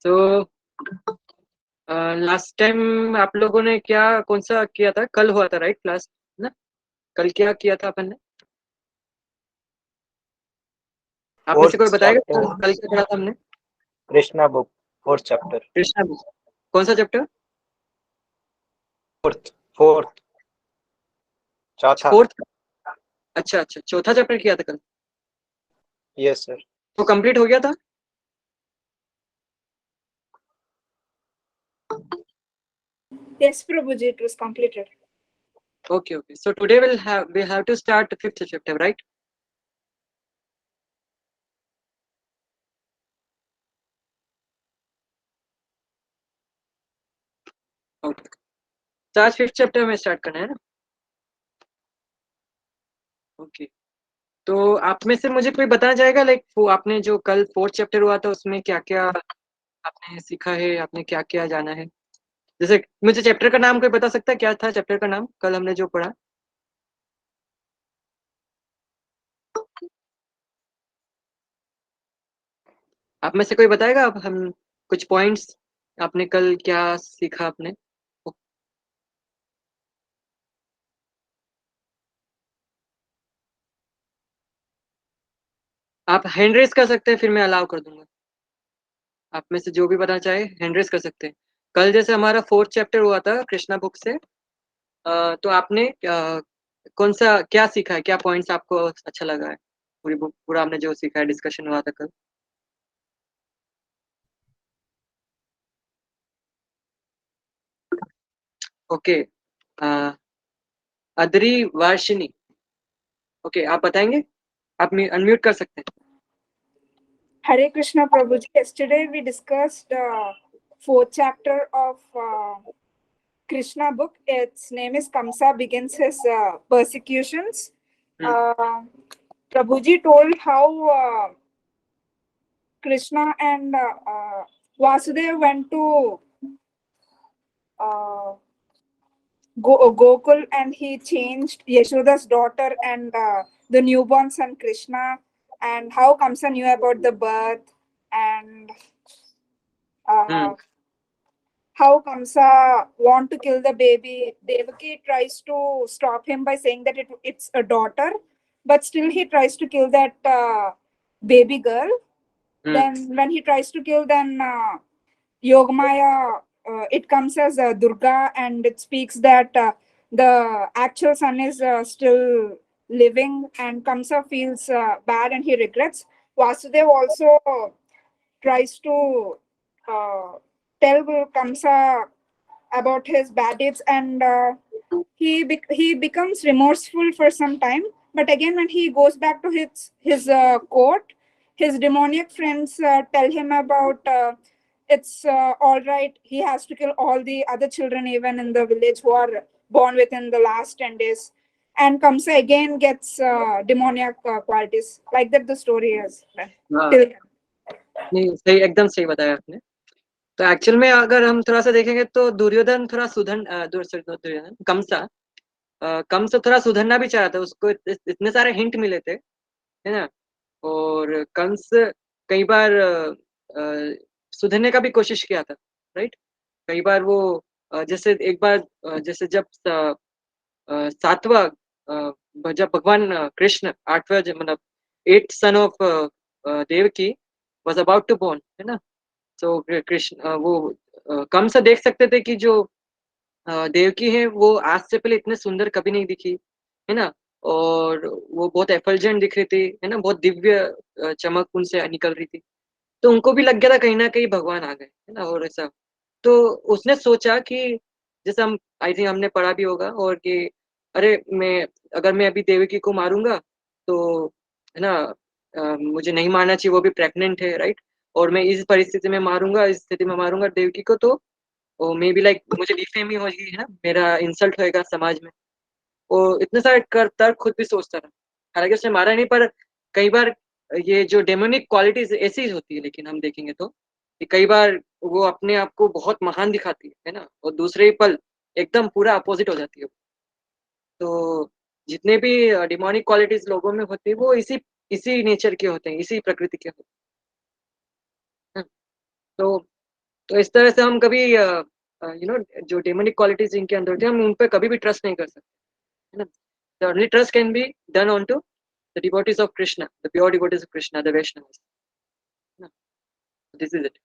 तो last time आप लोगों ने क्या कौन सा किया था? कल हुआ था राइट क्लास ना? कल क्या किया था अपन ने? आप में से कोई फोर्थ बताएगा चैप्टर, कल क्या करा था हमने? Krishna book, fourth chapter. Krishna book. कौन सा चैप्टर? फोर्थ फोर्थ चौथा। फोर्थ। अच्छा अच्छा, चौथा चैप्टर किया था कल। Yes sir. तो कंप्लीट हो गया था? Yes, Prabhuji, it was completed. Okay, okay. So today we have to start the fifth chapter, right? Okay. तो आज फिफ्थ चैप्टर में स्टार्ट करना है ना? ओके। तो आप में से मुझे कोई बताना चाहेगा, लाइक वो आपने जो कल फोर्थ चैप्टर हुआ था उसमें क्या क्या आपने सीखा है, आपने क्या क्या जाना है? जैसे मुझे चैप्टर का नाम कोई बता सकता है? क्या था चैप्टर का नाम कल हमने जो पढ़ा? आप में से कोई बताएगा? अब हम कुछ पॉइंट्स, आपने कल क्या सीखा आपने? आप हैंड रेस कर सकते हैं, फिर मैं अलाउ कर दूंगा। आप में से जो भी बताना चाहे हैंड रेस कर सकते हैं। कल जैसे हमारा फोर्थ चैप्टर हुआ था कृष्णा बुक से, तो आपने कौन सा क्या सीखा है? क्या पॉइंट्स आपको अच्छा लगा है? पूरी बुक पूरा आपने जो सीखा है, डिस्कशन हुआ था कल। ओके। अदरी वार्शिनी। ओके, आप बताएंगे? आप अनम्यूट कर सकते हैं। Hare Krishna, Prabhuji. Yesterday we discussed fourth chapter of Krishna book. Its name is Kamsa begins his persecutions. Prabhuji told how Krishna and Vasudeva went to Gokul, and he changed Yashoda's daughter and the newborn son Krishna, and how Kamsa knew about the birth, and how Kamsa want to kill the baby. Devaki tries to stop him by saying that it's a daughter, but still he tries to kill that baby girl. Then when he tries to kill, then Yogamaya, it comes as Durga, and it speaks that the actual son is still living, and Kamsa feels bad and he regrets. Vasudev also tries to tell Kamsa about his bad deeds, and he becomes remorseful for some time. But again, when he goes back to his court, his demoniac friends tell him about it's all right. He has to kill all the other children, even in the village, who are born within the last 10 days. And Kamsa again gets demoniac qualities. Like that, the story is. Till नहीं, सही, एकदम सही बताया आपने। तो actual में अगर हम थोड़ा सा देखेंगे तो दुर्योधन थोड़ा दुर्योधन कम से थोड़ा सुधरना भी चाहता था। उसको इतने सारे हिंट मिले थे, है ना? और कंस कई बार सुधरने का भी कोशिश किया था, राइट? कई बार वो जैसे एक बार जैसे जब सातवां जब भगवान कृष्ण आठवां मतलब eight son of Devaki was about to born, है ना? तो कृष्ण वो कम से देख सकते थे कि जो देवकी है वो आज से पहले इतने सुंदर कभी नहीं दिखी, है ना? और वो बहुत एफल्जेंट दिख रही थी, है ना? बहुत दिव्य चमक उनसे निकल रही थी। तो उनको भी लग गया था कहीं ना कहीं भगवान आ गए, है ना? और ऐसा तो उसने सोचा कि जैसे हम आई थिंक हमने पढ़ा भी होगा, और कि अरे मैं अगर मैं अभी देवकी को मारूंगा तो, है ना, मुझे नहीं मारना चाहिए, वो भी प्रेग्नेंट है, राइट? और मैं इस परिस्थिति में मारूंगा, इस स्थिति में मारूंगा देवकी को, तो मे बी लाइक मुझे डिफेम ही होगी, है ना? मेरा इंसल्ट होएगा समाज में। वो इतने सारे कर तर्क खुद भी सोचता था। हालांकि उसने मारा नहीं, पर कई बार ये जो डेमोनिक क्वालिटीज ऐसी ही होती है, लेकिन हम देखेंगे तो कि कई बार वो अपने आप को बहुत महान दिखाती है ना? और दूसरे ही पल एकदम पूरा अपोजिट हो जाती है। तो जितने भी डिमोनिक क्वालिटीज लोगों में होती है वो इसी इसी नेचर के होते हैं, इसी प्रकृति के होते हैं। तो तो इस तरह से हम कभी जो डेमोनिक क्वालिटीज इनके अंदर होती है हम उन पर कभी भी ट्रस्ट नहीं कर सकते, है ना. The only trust can be done onto the devotees of Krishna, the pure devotees of Krishna, the Vaishnavas. This is it.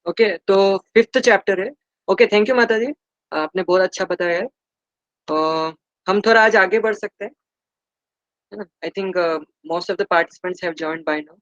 Okay, तो 5th चैप्टर है. ओके, थैंक यू माता जी, आपने बहुत अच्छा बताया है. हम थोड़ा आज आगे बढ़ सकते हैं, है ना. I think most of the participants have joined by now.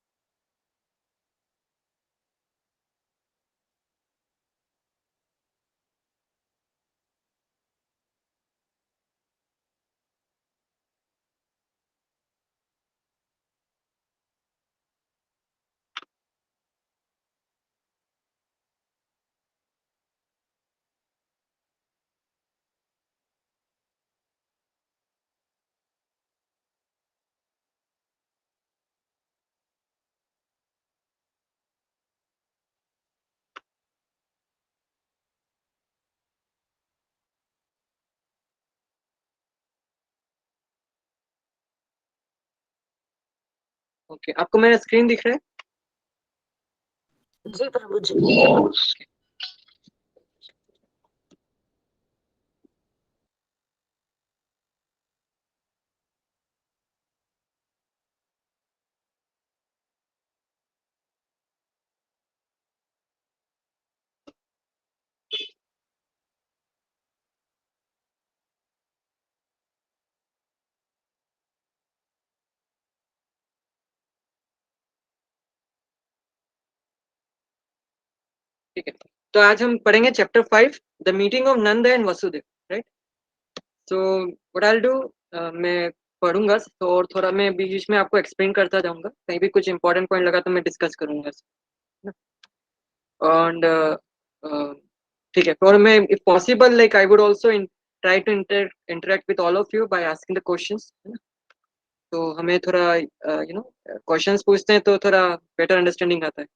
Okay, आपको मेरा स्क्रीन दिख रहा है? जी प्रभु जी. ठीक है, तो आज हम पढ़ेंगे chapter 5, the meeting of Nand and Vasudev, right. So what I will do, मैं पढ़ूंगा तो और थोड़ा मैं बीच बीच में आपको एक्सप्लेन करता जाऊंगा, कहीं भी कुछ इंपॉर्टेंट पॉइंट लगा तो मैं डिस्कस करूंगा. एंड ठीक है, और मैं if possible like I would also try to interact with all of you by asking the questions, है ना. तो हमें थोड़ा क्वेश्चंस पूछते हैं तो थोड़ा बेटर अंडरस्टैंडिंग आता है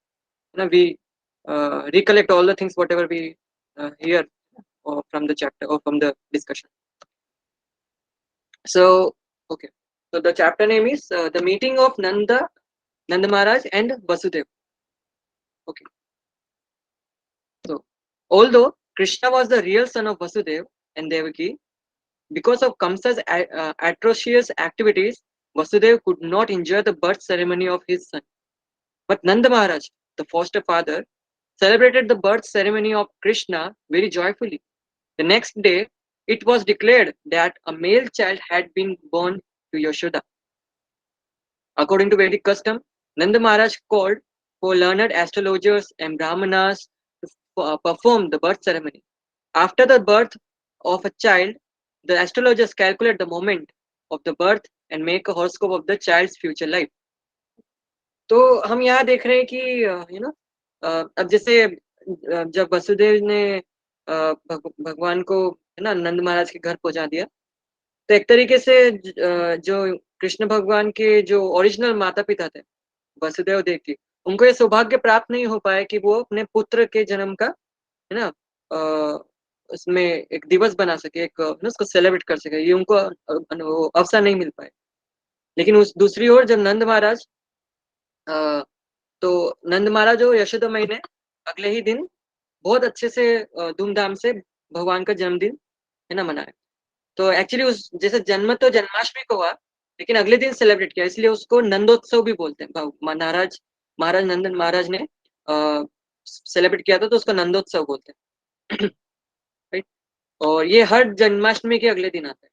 ना. We recollect all the things whatever we hear or from the chapter or from the discussion. So okay, so the chapter name is the meeting of Nanda Maharaj and Vasudev. Okay, so although Krishna was the real son of Vasudev and Devaki, because of Kamsa's atrocious activities, Vasudev could not enjoy the birth ceremony of his son. But Nanda Maharaj, the foster father, celebrated the birth ceremony of Krishna very joyfully. The next day, it was declared that a male child had been born to Yashoda. According to Vedic custom, Nanda Maharaj called for learned astrologers and brahmanas to perform the birth ceremony. After the birth of a child, the astrologers calculate the moment of the birth and make a horoscope of the child's future life. तो हम यहाँ देख रहे हैं कि अब जैसे जब वसुदेव ने भगवान को, है ना, नंद महाराज के घर पहुंचा दिया, तो एक तरीके से जो कृष्ण भगवान के जो ओरिजिनल माता पिता थे वसुदेव देव की, उनको ये सौभाग्य प्राप्त नहीं हो पाया कि वो अपने पुत्र के जन्म का, है ना, उसमें एक दिवस बना सके, एक उसको सेलिब्रेट कर सके, ये उनको अवसर नहीं मिल पाए. लेकिन उस दूसरी ओर जब नंद महाराज तो नंद महाराज और यशोदा मई ने अगले ही दिन बहुत अच्छे से धूमधाम से भगवान का जन्मदिन, है ना, मनाया. तो एक्चुअली उस जैसे जन्म तो जन्माष्टमी को हुआ, लेकिन अगले दिन सेलिब्रेट किया, इसलिए उसको नंदोत्सव भी बोलते हैं. महाराज नंदन महाराज ने सेलिब्रेट किया था तो उसको नंदोत्सव बोलते हैं. राइट. और ये हर जन्माष्टमी के अगले दिन आता है.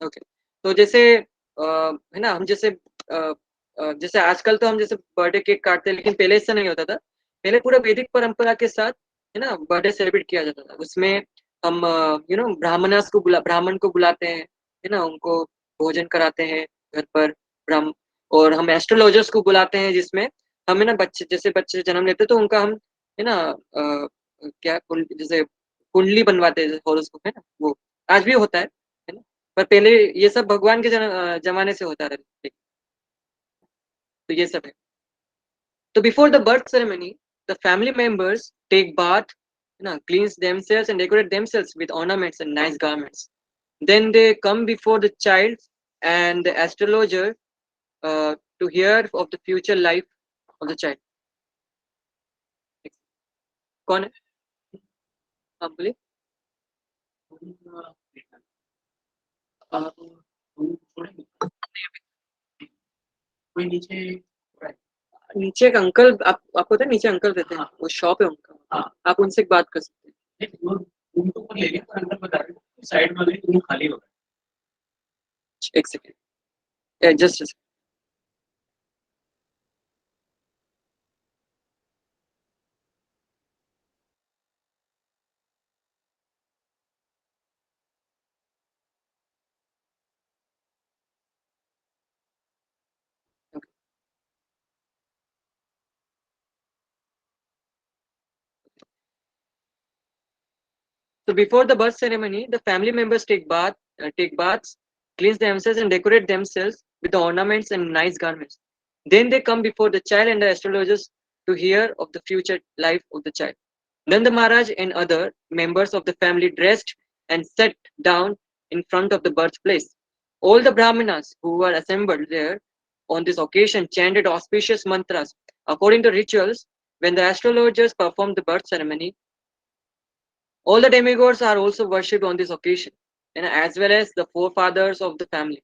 ओके, तो जैसे है ना, हम जैसे जैसे आजकल तो हम जैसे बर्थडे केक काटते हैं, लेकिन पहले ऐसा नहीं होता था. पहले पूरा वैदिक परंपरा के साथ, है ना, बर्थडे सेलिब्रेट किया जाता था. उसमें हम ब्राह्मण को बुलाते हैं, है ना, उनको भोजन कराते हैं घर पर ब्राह्मण. और हम एस्ट्रोलॉजर्स को बुलाते हैं, जिसमें हम, है ना, बच्चे जन्म लेते हैं तो उनका हम, है ना, जैसे कुंडली बनवाते हैं, हॉरोस्कोप, है ना, वो आज भी होता है ना. पर पहले ये सब भगवान के जमाने से होता रहा. तो ये सब है. तो before the birth ceremony, the family members take bath, ना, cleanse themselves and decorate themselves with ornaments and nice garments. Then they come before the child and the astrologer to hear of the future life of the child. कौन है? हाँ बोलिए। कोई नीचे नीचे एक uncle, आपको पता है नीचे अंकल रहते हैं, वो शॉप है उनका, हाँ। आप उनसे एक बात कर सकते हैं। नहीं, वो रूम तो ऊपर ले लिया, पर अंदर बता रहे हैं साइड वाले रूम खाली हो रहा एक second, just So before the birth ceremony, the family members take baths, cleanse themselves, and decorate themselves with the ornaments and nice garments. Then they come before the child and the astrologers to hear of the future life of the child. Nanda Maharaj and other members of the family dressed and sat down in front of the birthplace. All the Brahmanas who were assembled there on this occasion chanted auspicious mantras. According to rituals, when the astrologers performed the birth ceremony, all the demigods are also worshipped on this occasion, and as well as the forefathers of the family.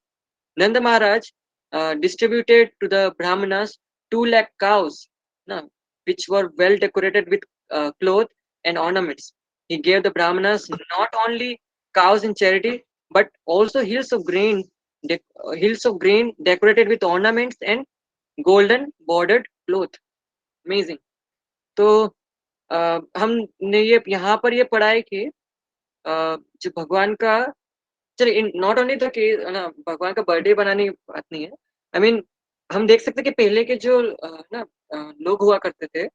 Nanda Maharaj distributed to the Brahmanas 2 lakh cows, which were well decorated with cloth and ornaments. He gave the Brahmanas not only cows in charity, but also hills of grain decorated with ornaments and golden bordered cloth. Amazing. तो हमने ये यहाँ पर ये पढ़ा है कि जो भगवान का, चलिए नॉट ओनली द के ना भगवान का बर्थडे बनाने की बात नहीं है। आई मीन हम देख सकते हैं कि पहले के जो ना लोग हुआ करते थे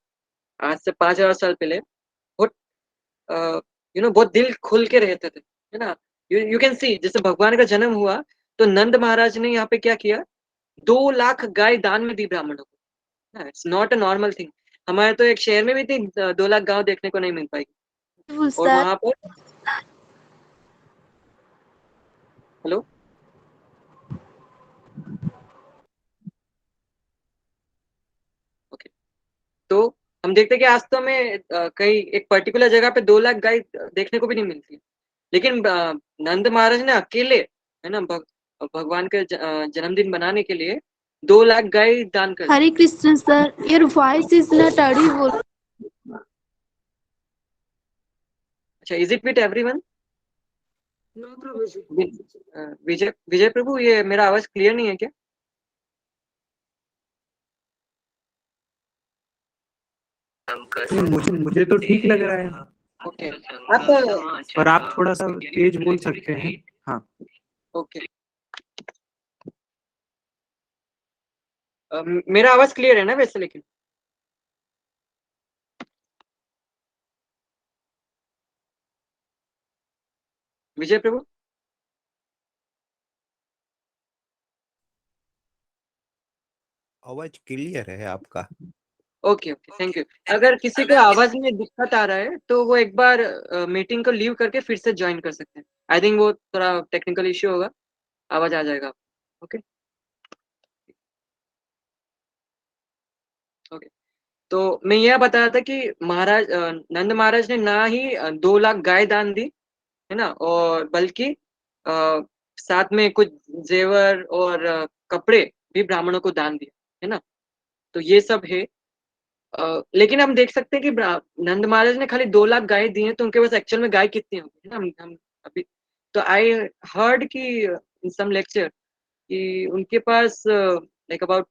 आज से 5000 साल पहले, बहुत बहुत दिल खुल के रहते थे, है ना। यू कैन सी जैसे भगवान का जन्म हुआ तो नंद महाराज ने यहाँ पे क्या किया, 2 लाख गाय दान में दी ब्राह्मणों को। It's not a normal thing. हमारे तो एक शहर में भी इतनी 2 लाख गांव देखने को नहीं मिल पाएगी। और वहां पर हेलो, ओके, तो हम देखते हैं कि आज तो हमें कहीं एक पर्टिकुलर जगह पे 2 लाख गाय देखने को भी नहीं मिलती, लेकिन नंद महाराज ने अकेले, है ना, भगवान का जन्मदिन बनाने के लिए 2 लाख गाय दान कर दी। Hare Krishna, sir. Your voice is not audible. अच्छा, इज इट विथ एवरीवन? विजय प्रभु, ये मेरा आवाज क्लियर नहीं है क्या? मुझे तो ठीक लग रहा है। ओके, पर आप थोड़ा सा तेज बोल सकते हैं। हाँ, ओके, मेरा आवाज क्लियर है ना वैसे? लेकिन विजय प्रभु, आवाज क्लियर है आपका। Okay okay, thank you. अगर किसी को आवाज में दिक्कत आ रहा है तो वो एक बार मीटिंग को लीव करके फिर से ज्वाइन कर सकते हैं। आई थिंक वो थोड़ा टेक्निकल इश्यू होगा, आवाज आ जाएगा। ओके ओके, तो मैं यह बता रहा था कि महाराज नंद महाराज ने ना ही 2 लाख गाय दान दी, है ना, और बल्कि साथ में कुछ जेवर और कपड़े भी ब्राह्मणों को दान दिए, है ना। तो ये सब है। लेकिन हम देख सकते हैं कि नंद महाराज ने खाली 2 लाख गाय दी हैं, तो उनके पास एक्चुअल में गाय कितनी होगी, है ना। हम अभी तो आई हर्ड कि इन सम लेक्चर कि उनके पास like about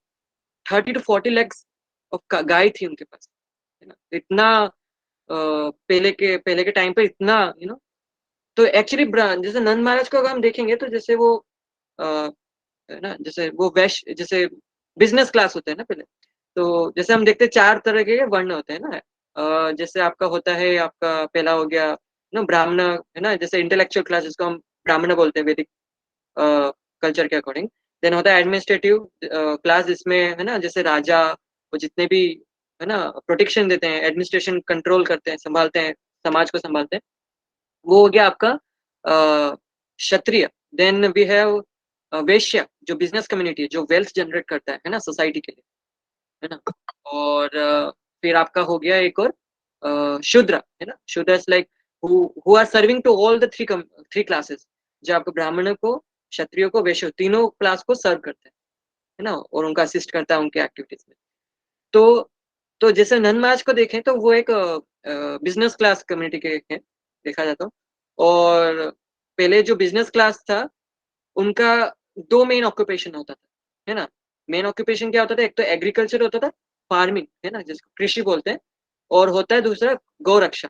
30 to 40 lakhs of गाय थी उनके पास, है ना। इतना पहले के टाइम पे इतना, तो एक्चुअली जैसे नंद महाराज को अगर हम देखेंगे तो जैसे वो है ना, जैसे वो वैश्य, जैसे बिजनेस क्लास होता है ना पहले, तो जैसे हम देखते हैं 4 तरह के वर्ण होते हैं ना। जैसे आपका होता है, आपका पहला हो गया ना ब्राह्मण, है ना, जैसे इंटेलेक्चुअल क्लास जिसको हम ब्राह्मण बोलते हैं वैदिक कल्चर के अकॉर्डिंग। देन होता है एडमिनिस्ट्रेटिव क्लास, जिसमें है ना जैसे राजा वो जितने भी, है ना, प्रोटेक्शन देते हैं, एडमिनिस्ट्रेशन कंट्रोल करते हैं, संभालते हैं, समाज को संभालते हैं, वो हो गया आपका क्षत्रिय। देन वी हैव वैश्य, जो बिजनेस कम्युनिटी है, जो वेल्थ जनरेट करता है ना सोसाइटी के लिए, है ना। और फिर आपका हो गया एक और शूद्र है ना, शूद्र like who are serving to all the three classes, जो आपको ब्राह्मणों को, क्षत्रियो को, वैश्य, तीनों क्लास को सर्व करते हैं, है ना, और उनका असिस्ट करता है उनके एक्टिविटीज में। तो जैसे नन महाराज को देखें तो वो एक बिजनेस क्लास कम्युनिटी के हैं देखा जाता। और पहले जो बिजनेस क्लास था उनका 2 मेन ऑक्यूपेशन होता था, है ना। मेन ऑक्यूपेशन क्या होता था, एक तो एग्रीकल्चर होता था, फार्मिंग है ना, जिसको कृषि बोलते हैं, और होता है दूसरा गौ रक्षा।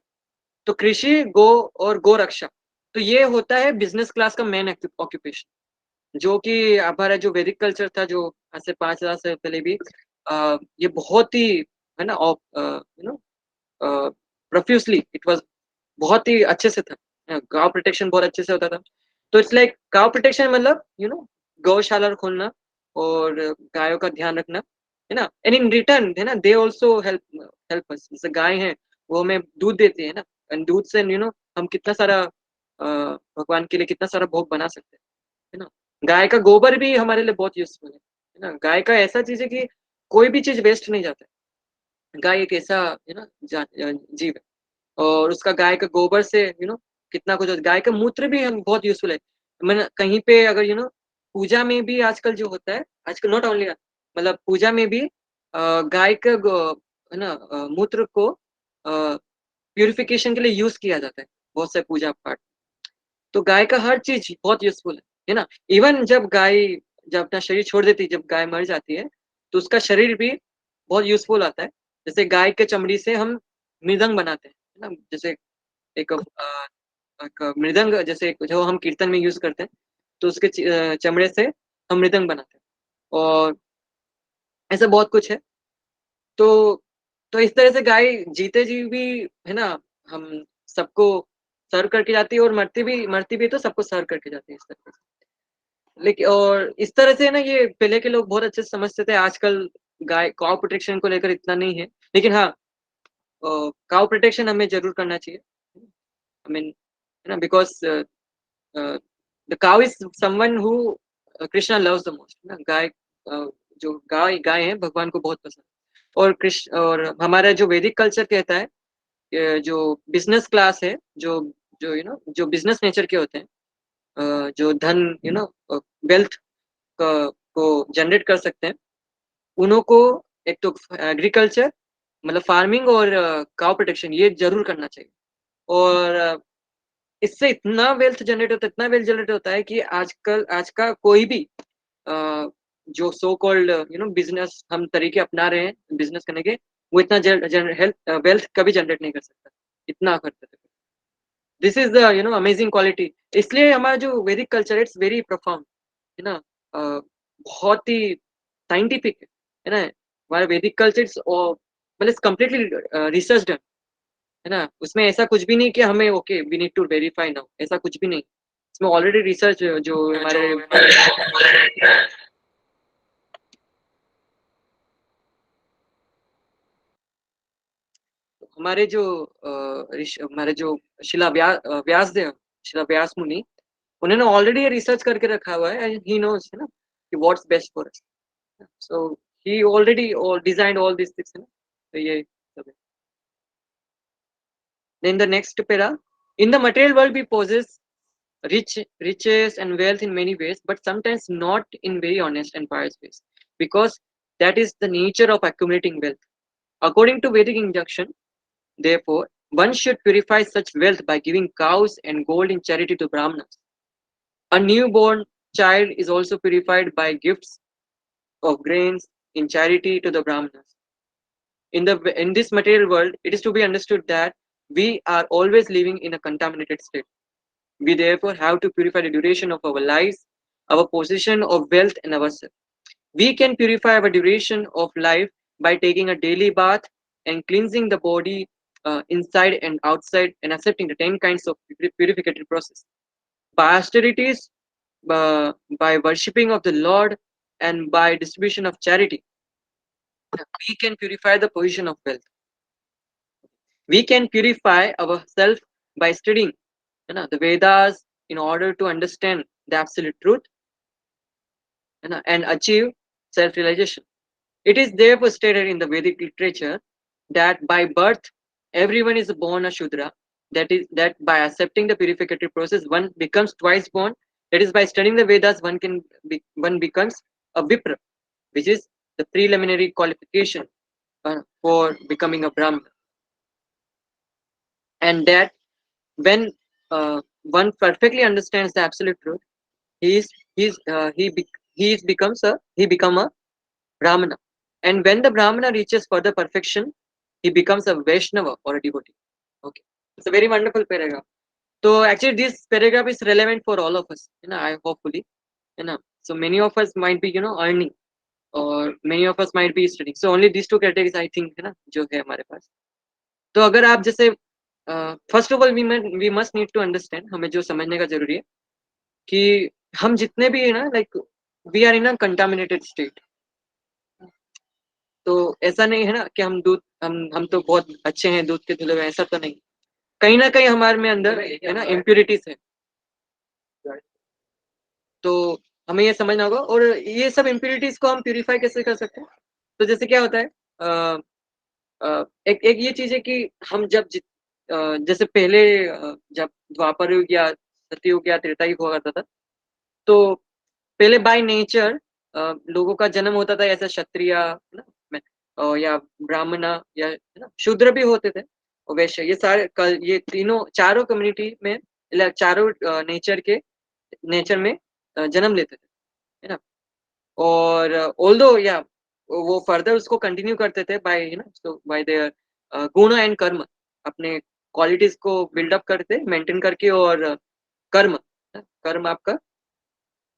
तो कृषि, गो और गो रक्षा, तो ये होता है बिजनेस क्लास का मेन ऑक्यूपेशन, जो कि हमारा जो वैदिक कल्चर था, जो आज से 5000 से पहले भी ये बहुत ही, है ना, you know, profusely it was, बहुत ही अच्छे से था, गांव प्रोटेक्शन बहुत अच्छे से होता था। तो इट्स लाइक गांव प्रोटेक्शन मतलब गौशाला खोलना और गायों का ध्यान रखना, है ना। एंड इन रिटर्न, है ना, दे आल्सो हेल्प अस। जैसे गाय है वो हमें दूध देती है ना, एंड दूध से हम कितना सारा भगवान के लिए कितना सारा भोग बना सकते हैं, है ना। गाय का गोबर भी हमारे लिए बहुत यूजफुल है ना। गाय का ऐसा चीज है कि कोई भी चीज वेस्ट नहीं जाता है। गाय एक ऐसा, है ना, जीव है, और उसका गाय का गोबर से कितना कुछ। गाय का मूत्र भी हम बहुत यूजफुल है। मैंने कहीं पे अगर पूजा में भी आजकल जो होता है, आजकल नॉट ओनली, मतलब पूजा में भी गाय का है ना, मूत्र को प्यूरिफिकेशन के लिए यूज किया जाता है बहुत से पूजा पाठ। तो गाय का हर चीज बहुत यूजफुल है ना। इवन जब अपना शरीर छोड़ देती है, जब गाय मर जाती है, तो उसका शरीर भी बहुत यूजफुल आता है। जैसे गाय के चमड़ी से हम मृदंग बनाते हैं, है ना। जैसे एक मृदंग, जैसे जो हम कीर्तन में यूज करते हैं, तो उसके चमड़े से हम मृदंग बनाते हैं, और ऐसा बहुत कुछ है। तो इस तरह से गाय जीते जी भी, है ना, हम सबको सर्व करके जाती है, और मरती भी तो सबको सर्व करके जाती है इस तरह से। लेकिन और इस तरह से ना, ये पहले के लोग बहुत अच्छे से समझते थे। आजकल गाय काउ प्रोटेक्शन को लेकर इतना नहीं है, लेकिन हाँ, काउ प्रोटेक्शन हमें जरूर करना चाहिए। आई मीन, है ना, because the cow is someone who Krishna loves the most, ना। गाय जो गाय है, भगवान को बहुत पसंद। और कृष्ण, और हमारा जो वैदिक कल्चर कहता है, जो बिजनेस क्लास है, जो जो जो बिजनेस नेचर के होते हैं, जो धन, वेल्थ को जनरेट कर सकते हैं, उन्हों को एक तो एग्रीकल्चर, मतलब फार्मिंग, और काउ प्रोटेक्शन ये जरूर करना चाहिए। और इससे इतना वेल्थ जनरेट होता है, इतना वेल्थ जनरेट होता है कि आज का कोई भी जो सो कॉल्ड बिजनेस हम तरीके अपना रहे हैं बिजनेस करने के, वो इतना वेल्थ कभी जनरेट नहीं कर सकता, इतना करते थे। This is the amazing quality. इसलिए हमारा जो वैदिक कल्चर, इट्स वेरी प्रोफाउंड, है ना, बहुत ही साइंटिफिक है ना। हमारा वैदिक कल्चर मतलब कम्प्लीटली रिसर्च है ना। उसमें ऐसा कुछ भी नहीं कि हमें okay we need to verify now, ऐसा कुछ भी नहीं। इसमें ऑलरेडी रिसर्च जो हमारे जो हमारे जो व्यासदेव, शिला व्यास मुनि, उन्होंने ऑलरेडी रिसर्च करके रखा हुआ है, एंड ही नोज, है ना, कि what's best for us. So he already designed all this things, है ना। तो ये सब है। Then the next para, in the material world we possess riches and wealth in many ways, but sometimes not in very honest and pious ways, because that is the nature of accumulating wealth. According to Vedic injunction, therefore, one should purify such wealth by giving cows and gold in charity to Brahmanas. A newborn child is also purified by gifts of grains in charity to the Brahmanas. In this material world, it is to be understood that we are always living in a contaminated state. We therefore have to purify the duration of our lives, our possession of wealth, and ourselves. We can purify our duration of life by taking a daily bath and cleansing the body inside and outside, and accepting the 10 kinds of purificatory process. By austerities, by worshipping of the Lord, and by distribution of charity, we can purify the position of wealth. We can purify ourselves by studying the Vedas in order to understand the absolute truth and achieve self-realization. It is therefore stated in the Vedic literature that by birth everyone is born a Shudra. That by accepting the purificatory process, one becomes twice born. That is, by studying the Vedas, one becomes a Vipra, which is the preliminary qualification for becoming a Brahmana. And that when one perfectly understands the absolute truth, he become a Brahmana. And when the Brahmana reaches further perfection, he becomes a Vaishnava or a devotee. Okay, it's a very wonderful paragraph. So actually, this paragraph is relevant for all of us. I hopefully, so many of us might be earning, or many of us might be studying. So only these two categories I think जो है हमारे पास. तो अगर आप जैसे first of all we must need to understand, हमें जो समझने का जरूरी है कि हम जितने भी है ना, like we are in a contaminated state. तो ऐसा नहीं है ना कि हम दूध हम तो बहुत अच्छे हैं, दूध के धुले हुए, ऐसा तो नहीं. कहीं ना कहीं हमारे में अंदर है ना इम्प्योरिटीज है. तो हमें ये समझना होगा, और ये सब इम्प्योरिटीज को हम प्यूरिफाई कैसे कर सकते हैं. तो जैसे क्या होता है, एक ये चीज है कि हम जब जैसे पहले जब द्वापर युग या सतयुग या त्रेता युग हुआ करता था, तो पहले बाय नेचर लोगों का जन्म होता था ऐसा क्षत्रिय या ब्राह्मण या शूद्र भी होते थे, और वैश्य, ये सारे ये चारों कम्युनिटी में, चारों नेचर में जन्म लेते थे, है ना. और ऑल्दो या वो फर्दर उसको कंटिन्यू करते थे बाय देयर गुण एंड कर्म, अपने क्वालिटीज को बिल्डअप करते, मेंटेन करके, और कर्म आपका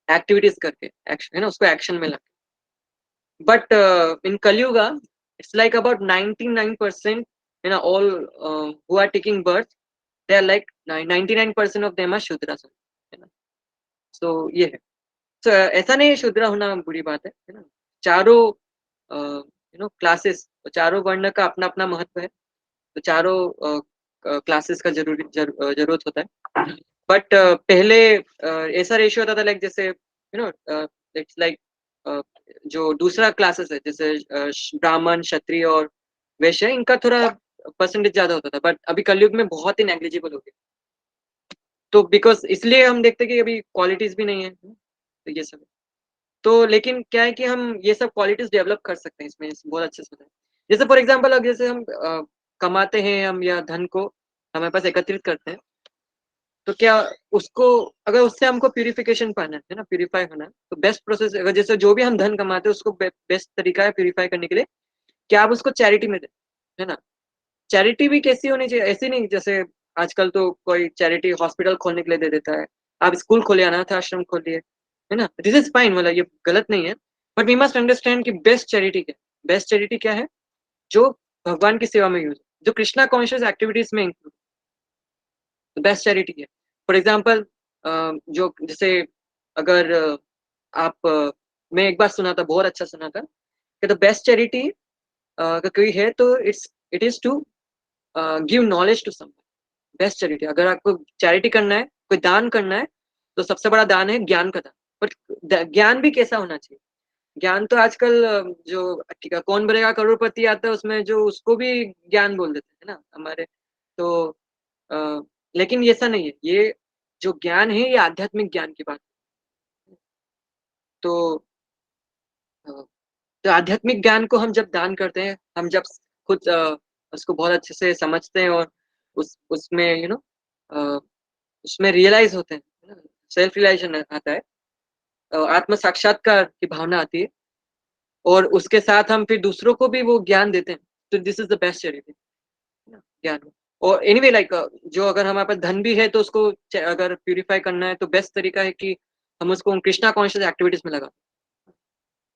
एक्टिविटीज करके, एक्शन है ना, उसको एक्शन में लाके. But in Kalyuga it's like about 99% all who are taking birth, they are like 99% of them are shudras, है ना. So ये है. So ऐसा नहीं है शूद्र होना बुरी बात है ना. चारों क्लासेस, चारों वर्ण का अपना अपना महत्व है, तो चारों क्लासेस का जरूरत होता है. बट पहले ऐसा रेशियो होता था, लाइक जैसे इट्स लाइक जो दूसरा क्लासेस है, जैसे ब्राह्मण, क्षत्रिय और वैश्य, इनका थोड़ा परसेंटेज ज्यादा होता था. बट अभी कलयुग में बहुत ही नेग्लिजिबल हो गया. तो बिकॉज इसलिए हम देखते हैं कि अभी क्वालिटीज भी नहीं है, तो ये सब. तो लेकिन क्या है कि हम ये सब क्वालिटीज डेवलप कर सकते हैं इसमें बहुत अच्छे से. जैसे फॉर एग्जांपल, अगर जैसे हम कमाते हैं हम, या धन को हमारे पास एकत्रित करते हैं, तो क्या उसको, अगर उससे हमको प्यूरिफिकेशन पाना है ना, प्यूरिफाई होना है, तो बेस्ट प्रोसेस, अगर जैसे जो भी हम धन कमाते हैं उसको बेस्ट तरीका है प्यूरिफाई करने के लिए, क्या आप उसको चैरिटी में दें, है ना. चैरिटी भी कैसी होनी चाहिए, ऐसी नहीं जैसे आजकल तो कोई चैरिटी हॉस्पिटल खोलने के लिए दे देता है, आप स्कूल खोलिए, अनाथ आश्रम खोलिए, है ना. दिस इज फाइन, मतलब ये गलत नहीं है. बट वी मस्ट अंडरस्टैंड कि बेस्ट चैरिटी क्या है. बेस्ट चैरिटी क्या है? जो भगवान की सेवा में यूज, जो कृष्णा कॉन्शियस एक्टिविटीज में इंक्लूड, बेस्ट चैरिटी है. फॉर एग्जाम्पल, जो जैसे अगर आप मैं एक बार सुना था, बहुत अच्छा सुना था, कि द बेस्ट चैरिटी अगर कोई है तो it is to give knowledge to someone. Best charity, अगर आपको चैरिटी करना है, कोई दान करना है, तो सबसे बड़ा दान है ज्ञान का दान. बट ज्ञान भी कैसा होना चाहिए? ज्ञान तो आजकल जो कौन बनेगा करोड़पति आता है, उसमें जो उसको भी ज्ञान बोल देते हैं ना हमारे. तो लेकिन ऐसा नहीं है. ये जो ज्ञान है, ये आध्यात्मिक ज्ञान की बात है. तो आध्यात्मिक ज्ञान को हम जब दान करते हैं, हम जब खुद उसको बहुत अच्छे से समझते हैं, और उसमें उसमें रियलाइज होते हैं, सेल्फ रियलाइजेशन आता है, आत्म साक्षात्कार की भावना आती है, और उसके साथ हम फिर दूसरों को भी वो ज्ञान देते हैं. तो this is the best charity, ज्ञान. और एनीवे लाइक जो अगर हमारे पास धन भी है, तो उसको अगर प्यूरिफाई करना है, तो बेस्ट तरीका है कि हम उसको कृष्णा कॉन्शियस एक्टिविटीज में लगा.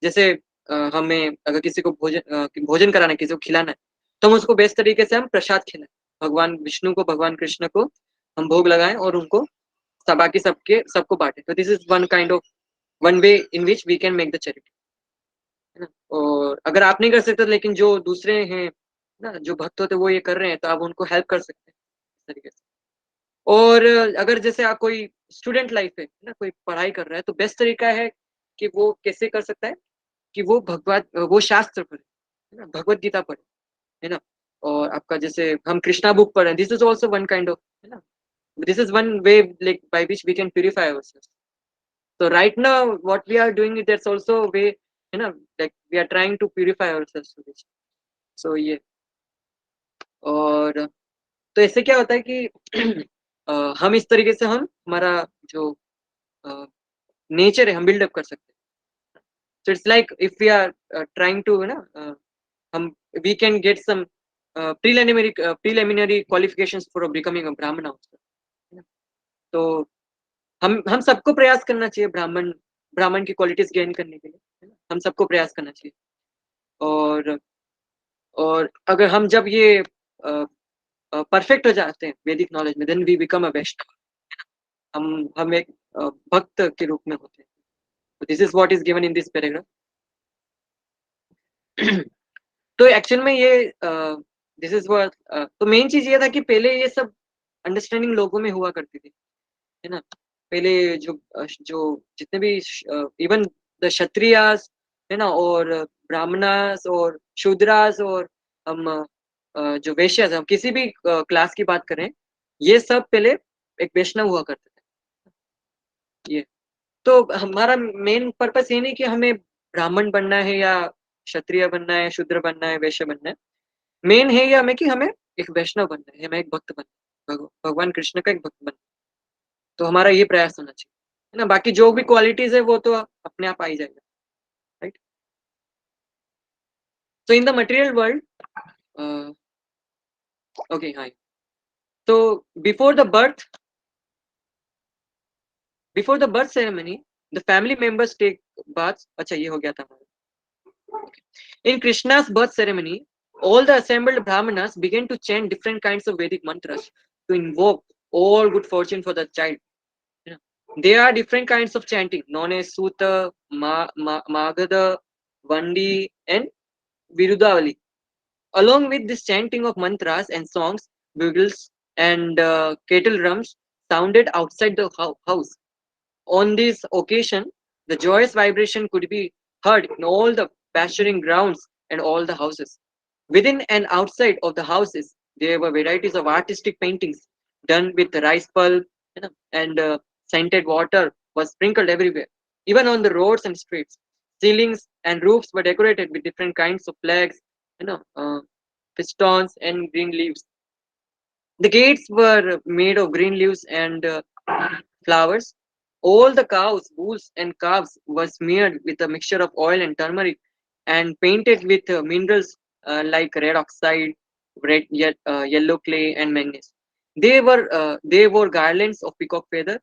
जैसे हमें अगर किसी को भोजन कराना है, किसी को खिलाना है, तो हम उसको बेस्ट तरीके से हम प्रसाद खिलाएं. भगवान विष्णु को, भगवान कृष्ण को हम भोग लगाएं, और उनको बाकी सबको बांटे. तो this is one way in which we can make the charity, है ना. और अगर आप नहीं कर सकते, लेकिन जो दूसरे हैं ना, जो भक्त होते, वो ये कर रहे हैं, तो आप उनको हेल्प कर सकते हैं इस तरीके से. और अगर जैसे आप कोई स्टूडेंट लाइफ है ना, कोई पढ़ाई कर रहा है, तो बेस्ट तरीका है कि वो कैसे कर सकता है कि वो शास्त्र पढ़े, है ना, भगवत गीता पढ़े, है ना. और आपका जैसे हम कृष्णा बुक पढ़ रहे हैं, this is also one kind of, है ना, this is one way like by which we can purify ourselves. So right now what we are doing, that's also a way, you know, like we are trying to purify ourselves to this. So ये, और तो इससे क्या होता है कि हम इस तरीके से हम हमारा जो नेचर है हम बिल्डअप कर सकते हैं. So it's like if we are trying to, you know, हम we can get some preliminary qualifications for becoming a brahmana also. तो हम सबको प्रयास करना चाहिए ब्राह्मण की क्वालिटीज गेन करने के लिए, है ना, हम सबको प्रयास करना चाहिए. और अगर हम जब ये परफेक्ट हो जाते हैं वैदिक नॉलेज में, देन वी बिकम अ वैष्णव. हम एक भक्त के रूप में होते हैं. This is what is given in this paragraph. तो एक्चुअल में ये दिस इज व्हाट, तो मेन चीज ये था कि पहले ये सब अंडरस्टैंडिंग लोगों में हुआ करती थी, है ना. पहले जो जितने भी इवन द क्षत्रियास, है ना, और ब्राह्मणास और शूद्रास और हम जो वैश्यास, हम किसी भी क्लास की बात करें, ये सब पहले एक वैष्णव हुआ करते थे. ये तो हमारा मेन पर्पस ये नहीं कि हमें ब्राह्मण बनना है या क्षत्रिय बनना है, शूद्र बनना है, वैश्य बनना है. मेन है ये हमें कि हमें एक वैष्णव बनना है, हमें एक भक्त बनना है, भगवान कृष्ण का एक भक्त बनना है. तो हमारा ये प्रयास होना चाहिए, है ना. बाकी जो भी क्वालिटीज है वो तो अपने आप आ ही जाएगा, right. So in the material world, okay, hi. So before the birth ceremony, the family members take baths. अच्छा ये हो गया था हमारा. In Krishna's birth ceremony, all the assembled brahmanas began to chant different kinds of Vedic mantras to invoke all good fortune for the child. You know, there are different kinds of chanting known as Suta, Magadha, Vandi, and Virudavali. Along with this chanting of mantras and songs, bugles and kettle drums sounded outside the house. On this occasion, the joyous vibration could be heard in all the pasturing grounds and all the houses. Within and outside of the houses, there were varieties of artistic paintings done with rice pulp, you know, and scented water was sprinkled everywhere. Even on the roads and streets, ceilings and roofs were decorated with different kinds of flags, you know, pistons and green leaves. The gates were made of green leaves and flowers. All the cows, bulls, and calves were smeared with a mixture of oil and turmeric and painted with minerals like red oxide, yellow clay, and manganese. They wore garlands of peacock feather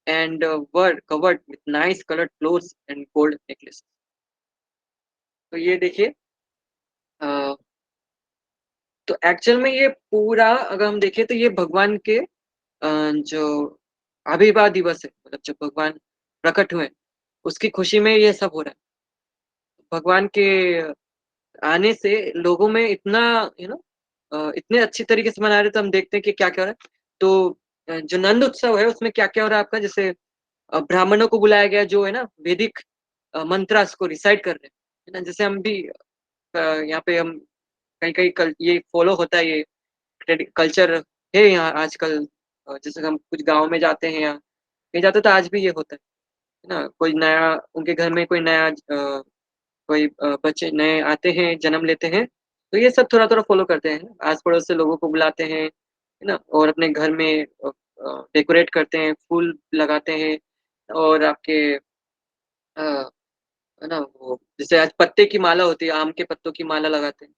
and were covered with nice colored clothes and gold necklaces. तो ये देखिए, तो actual में ये पूरा अगर हम देखें तो ये भगवान के जो आविर्भाव दिवस है, मतलब जब भगवान प्रकट हुए उसकी खुशी में ये सब हो रहा है. भगवान के आने से लोगों में इतना, यू नो, इतने अच्छी तरीके से मना रहे, तो हम देखते हैं कि क्या क्या हो रहा है. तो जो नंद उत्सव है उसमें क्या क्या हो रहा है आपका, जैसे ब्राह्मणों को बुलाया गया जो है ना वैदिक मंत्रास को रिसाइट कर रहे हैं, है ना. जैसे हम भी यहाँ पे हम कहीं कहीं ये फॉलो होता है, ये कल्चर है यहाँ आजकल. जैसे हम कुछ गांव में जाते हैं या कहीं जाते तो आज भी ये होता है ना. कोई नया उनके घर में कोई नया कोई बच्चे नए आते हैं, जन्म लेते हैं, तो ये सब थोड़ा थोड़ा फॉलो करते हैं. आस पड़ोस से लोगों को बुलाते हैं, है ना, और अपने घर में डेकोरेट करते हैं, फूल लगाते हैं, और आपके है ना, वो जैसे आज पत्ते की माला होती है, आम के पत्तों की माला लगाते हैं.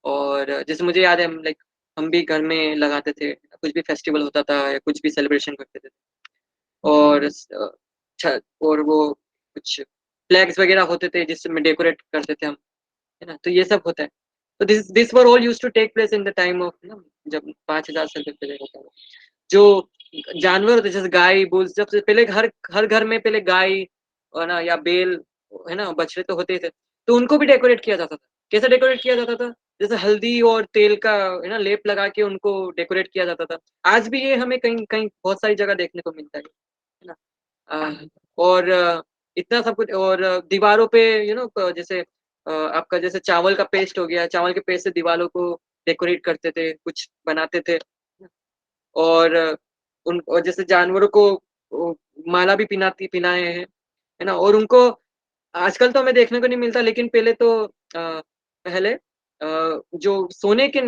और जैसे मुझे याद है लाइक हम भी घर में लगाते थे, कुछ भी फेस्टिवल होता था या कुछ भी सेलिब्रेशन करते थे. और और वो कुछ फ्लैग्स वगैरह होते थे जिसमें डेकोरेट करते थे हम, है ना. तो ये सब होता है. तो this were all used to take place in the time of, ना, जब 5000 साल पहले होता था. जो जानवर होते जैसे गाय, बुल्स, जब से पहले हर घर में पहले गाय और ना या बैल, है ना, बछड़े तो होते ही थे, तो उनको भी डेकोरेट किया जाता था. कैसे डेकोरेट किया जाता था, जैसे हल्दी और तेल का, है ना, लेप लगा के उनको डेकोरेट किया जाता था. आज भी ये हमें कहीं कहीं बहुत सारी जगह देखने को मिलता है ना. और इतना सब कुछ, और दीवारों पे, यू नो, जैसे आपका जैसे चावल का पेस्ट हो गया, चावल के पेस्ट से दीवारों को डेकोरेट करते थे, कुछ बनाते थे। और और जैसे जानवरों को माला भी पिनाए हैं, है ना। और उनको आजकल तो हमें देखने को नहीं मिलता, लेकिन पहले तो पहले जो सोने के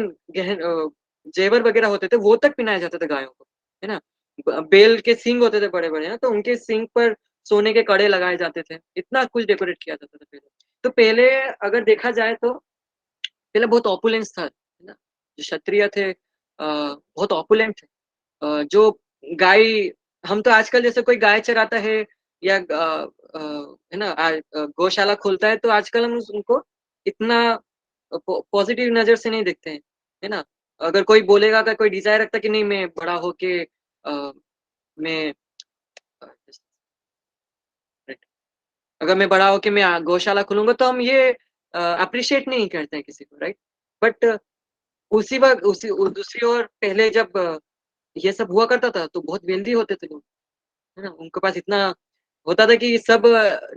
जेवर वगैरह होते थे वो तक पिनाए जाते थे गायों को, है ना। बेल के सींग होते थे बड़े बड़े, है, तो उनके सींग पर सोने के कड़े लगाए जाते थे, इतना कुछ डेकोरेट किया जाता था पहले। तो पहले अगर देखा जाए तो पहले बहुत ऑपुलेंस था, है ना। जो क्षत्रिय थे बहुत ऑपुलेंट थे। जो गाय, हम तो आजकल जैसे कोई गाय चराता है या है ना गौशाला खोलता है, तो आजकल हम उनको इतना पॉजिटिव नजर से नहीं देखते हैं, है ना। अगर कोई बोलेगा, अगर कोई डिजायर रखता कि नहीं मैं बड़ा होके मैं अगर मैं बड़ा होके मैं गौशाला खोलूंगा, तो हम ये अप्रिशिएट नहीं करते हैं किसी को, राइट। बट उसी वक्त दूसरी ओर पहले जब ये सब हुआ करता था तो बहुत वेल्दी होते थे लोग, है ना। उनके पास इतना होता था कि सब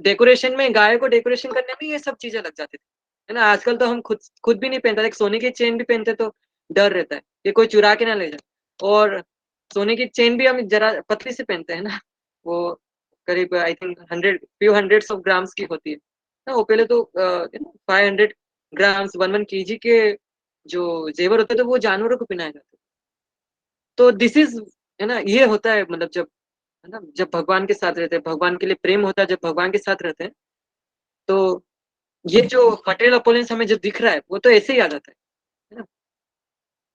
डेकोरेशन में, गाय को डेकोरेशन करने में ये सब चीजें लग जाती थी, है ना। आजकल तो हम खुद भी नहीं पहनते, एक सोने की चेन भी पहनते तो डर रहता है कि कोई चुरा के ना ले जाए। और सोने की चेन भी हम जरा पतली से पहनते हैं ना, वो करीब I think few hundreds of grams की होती है ना। वो पहले तो 500 ग्राम्स 1 kg के जो जेवर होते थे वो जानवरों को पहनाए जाते थे। तो दिस इज, है ना, ये होता है मतलब जब, है ना, जब भगवान के साथ रहते हैं, भगवान के लिए प्रेम होता है जब भगवान के साथ रहते हैं, तो ये जो मटेरियल अपोलेंस हमें जो दिख रहा है वो तो ऐसे ही आ जाता है ना।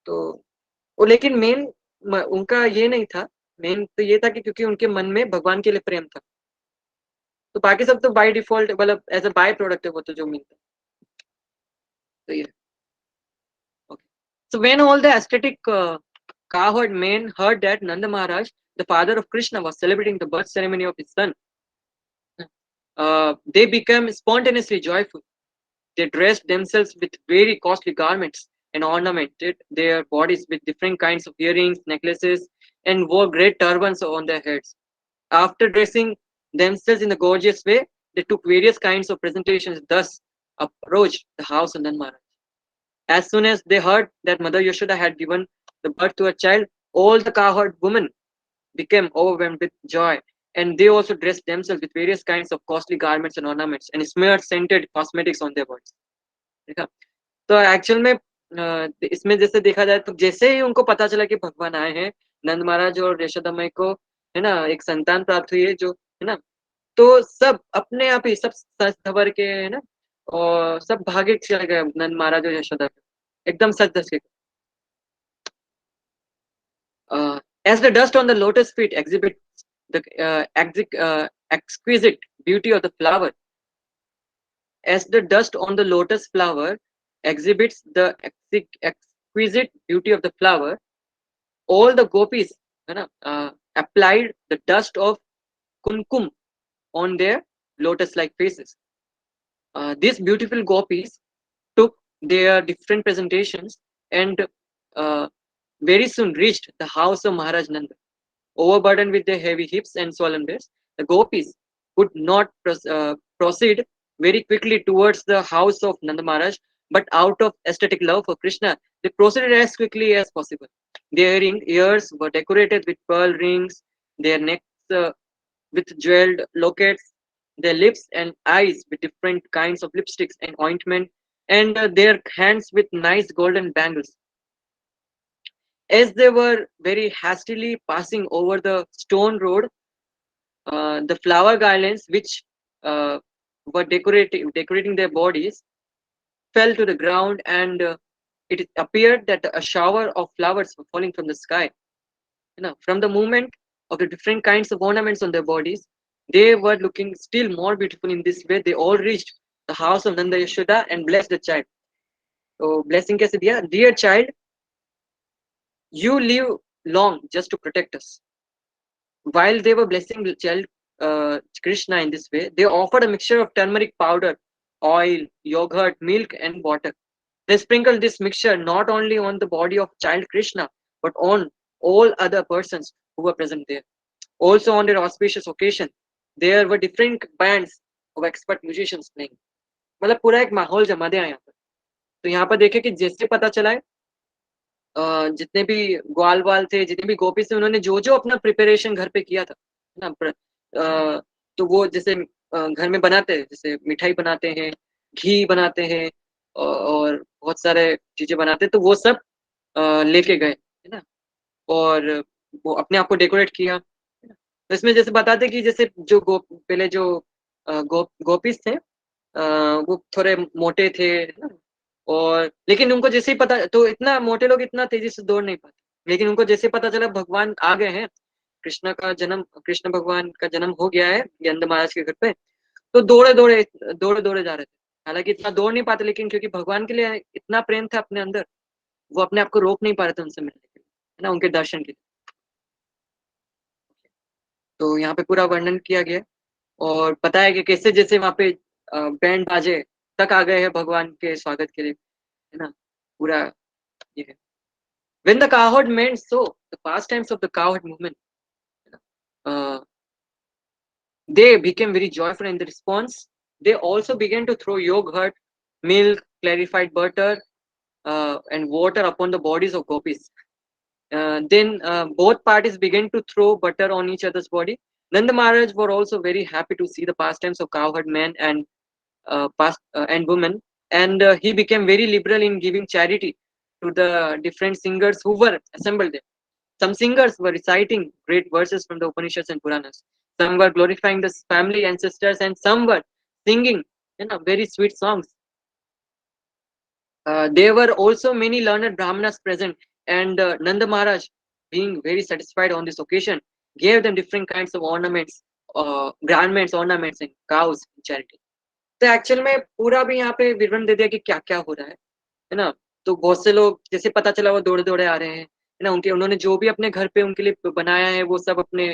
तो वो लेकिन मेन उनका ये नहीं था, मेन तो ये था कि क्योंकि उनके मन में भगवान के लिए प्रेम था, तो बाकी सब तो बाय डिफॉल्ट मतलब एज अ बाय प्रोडक्ट है वो तो जो मिलता है। तो ये okay. So when all the aesthetic cowherd men heard that Nanda Maharaj, the father of Krishna, was celebrating the birth ceremony of his son, they became spontaneously joyful. They dressed themselves with very costly garments and ornamented their bodies with different kinds of earrings, necklaces, and wore great turbans on their heads. After dressing themselves in a gorgeous way, they took various kinds of presentations, thus approached the house of Nanda Maharaj. As soon as they heard that Mother Yashoda had given the birth to a child, all the cowherd women became overwhelmed with joy, and they also dressed themselves with various kinds of costly garments and ornaments and smeared scented cosmetics on their bodies. देखा, तो actual में इसमें जैसे देखा जाए तो जैसे ही उनको पता चला कि भगवान आए हैं, नंद महाराज और यशोदा माई को, है ना, एक संतान प्राप्त हुई है जो, है ना, तो सब अपने आप ही सब सज धवर के, है ना, और सब भागे चले गए नंद महाराज और यशोदा एकदम सज धज के। As the dust on the lotus feet exhibits the exquisite beauty of the flower, as the dust on the lotus flower exhibits the exquisite beauty of the flower, all the gopis, applied the dust of kumkum on their lotus-like faces. These beautiful gopis took their different presentations and very soon reached the house of Maharaj Nanda. Overburdened with their heavy hips and swollen breasts, the gopis could not proceed very quickly towards the house of Nanda Maharaj, but out of aesthetic love for Krishna, they proceeded as quickly as possible. Their ears were decorated with pearl rings, their necks with jeweled lockets, their lips and eyes with different kinds of lipsticks and ointment, and their hands with nice golden bangles. As they were very hastily passing over the stone road, the flower garlands which were decorating their bodies fell to the ground, and it appeared that a shower of flowers were falling from the sky. From the movement of the different kinds of ornaments on their bodies, they were looking still more beautiful. In this way, they all reached the house of Nanda Yashoda and blessed the child. So blessing kaise diya? Dear child, you live long just to protect us. While they were blessing the child Krishna in this way, they offered a mixture of turmeric powder, oil, yogurt, milk, and water. They sprinkled this mixture not only on the body of child Krishna, but on all other persons who were present there. Also on their auspicious occasion, there were different bands of expert musicians playing. मतलब पूरा एक माहौल जमा दिया यहाँ पर। तो यहाँ पर देखे कि जैसे पता चला है जितने भी ग्वाल वाल थे, जितने भी गोपी थे, उन्होंने जो जो अपना प्रिपरेशन घर पे किया था ना, तो वो जैसे घर में बनाते हैं, जैसे मिठाई बनाते हैं, घी बनाते हैं, और बहुत सारे चीजें बनाते हैं, तो वो सब लेके गए, है ना। और वो अपने आप को डेकोरेट किया, है ना। तो इसमें जैसे बताते कि जैसे जो पहले जो गोपीस थे, वो थोड़े मोटे थे, है ना। और लेकिन उनको जैसे ही पता, तो इतना मोटे लोग इतना तेजी से दौड़ नहीं पाते, लेकिन उनको जैसे पता चला भगवान आ गए हैं, कृष्ण भगवान का जन्म हो गया है नंद महाराज के घर पे, तो दौड़े दौड़े जा रहे थे। हालांकि इतना दौड़ नहीं पाते, लेकिन क्योंकि भगवान के लिए इतना प्रेम था अपने अंदर, वो अपने आप को रोक नहीं पा रहे थे उनसे मिलने के लिए, है ना, उनके दर्शन के लिए। तो यहाँ पे पूरा वर्णन किया गया है, और पता है कि कैसे जैसे वहां पे बैंड बाजे तक आ गए हैं भगवान के स्वागत के लिए, है ना। पूरा ये है। When the cowherd men saw the pastimes of the cowherd movement, uh, they became very joyful in the response. They also began to throw yogurt, milk, clarified butter, and water upon the bodies of gopis. Then both parties began to throw butter on each other's body. Nanda Maharaj were also very happy to see the pastimes of cowherd men and women, and he became very liberal in giving charity to the different singers who were assembled there. Some singers were reciting great verses from the Upanishads and Puranas. Some were glorifying the family ancestors, and some were singing, very sweet songs. There were also many learned Brahmanas present, and Nanda Maharaj, being very satisfied on this occasion, gave them different kinds of ornaments, garments, ornaments, and cows in charity. तो actual में पूरा भी यहाँ पे विवरण दे दिया कि क्या क्या हो रहा है ना। तो बहुत से लोग जैसे पता चला वो दौड़े दौड़े आ रहे हैं, है ना। उन्होंने जो भी अपने घर पे उनके लिए बनाया है, वो सब अपने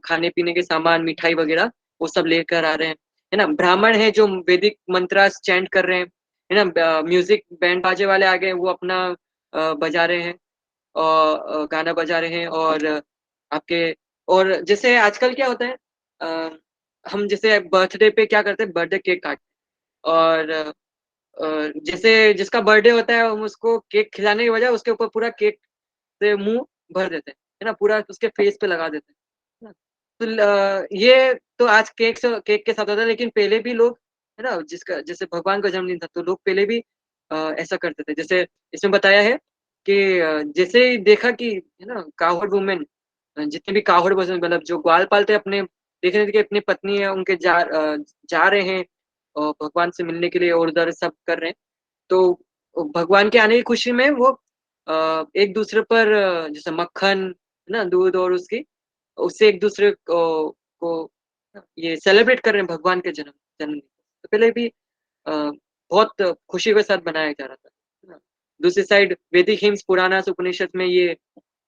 खाने पीने के सामान, मिठाई वगैरह, वो सब लेकर आ रहे हैं, है ना। ब्राह्मण है जो वैदिक मंत्रास चैंट कर रहे हैं, है ना। म्यूजिक बैंड बाजे वाले आ गए, वो अपना बजा रहे हैं, और गाना बजा रहे हैं। और आपके और जैसे आजकल क्या होता है, हम जैसे बर्थडे पे क्या करते हैं, बर्थडे केक काटते हैं, और जैसे जिसका बर्थडे होता है, हम उसको केक खिलाने के बजाय उसके ऊपर पूरा केक से मुंह भर देते हैं, है ना, पूरा उसके फेस पे लगा देते हैं, है ना। तो ये तो आज केक के साथ होता है, लेकिन पहले भी लोग, है ना, जिसका जैसे भगवान का जन्मदिन था, तो लोग पहले भी ऐसा करते थे। जैसे इसमें बताया है कि जैसे ही देखा कि, है ना, कावड़ वुमेन, जितने भी कावड़ मतलब जो ग्वाल पालते अपने, देख रहे थे कि अपनी पत्नी है उनके जा रहे हैं और भगवान से मिलने के लिए, और उधर सब कर रहे हैं। तो भगवान के आने की खुशी में वो एक दूसरे पर जैसे मक्खन, है ना, दूध, और उससे एक दूसरे को ये सेलिब्रेट कर रहे हैं भगवान के जन्मदिन। तो पहले भी बहुत खुशी के साथ बनाया जा रहा था, है ना। दूसरी साइड वैदिक हिम्स, पुराणास, उपनिषद में ये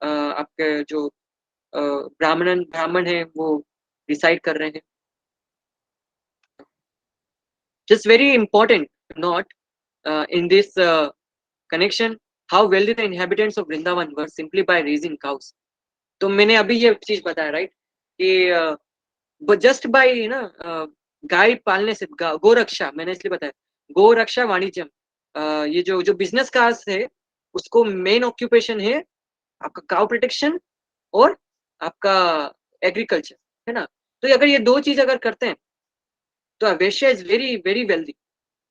आपके जो ब्राह्मण है वो डिसाइड कर रहे हैं। Just very important note in this connection, how wealthy the inhabitants of Vrindavan were simply by raising cows. तो मैंने अभी ये चीज बताया, राइट, कि जस्ट बाय ना गाय पालने से, गोरक्षा, मैंने इसलिए बताया गोरक्षा वाणिज्यम, ये जो बिजनेस काज है, उसको मेन ऑक्यूपेशन है आपका काउ प्रोटेक्शन और आपका एग्रीकल्चर, है ना। तो अगर ये दो चीज अगर करते हैं, तो वैश्य इज वेरी वेरी वेल्दी,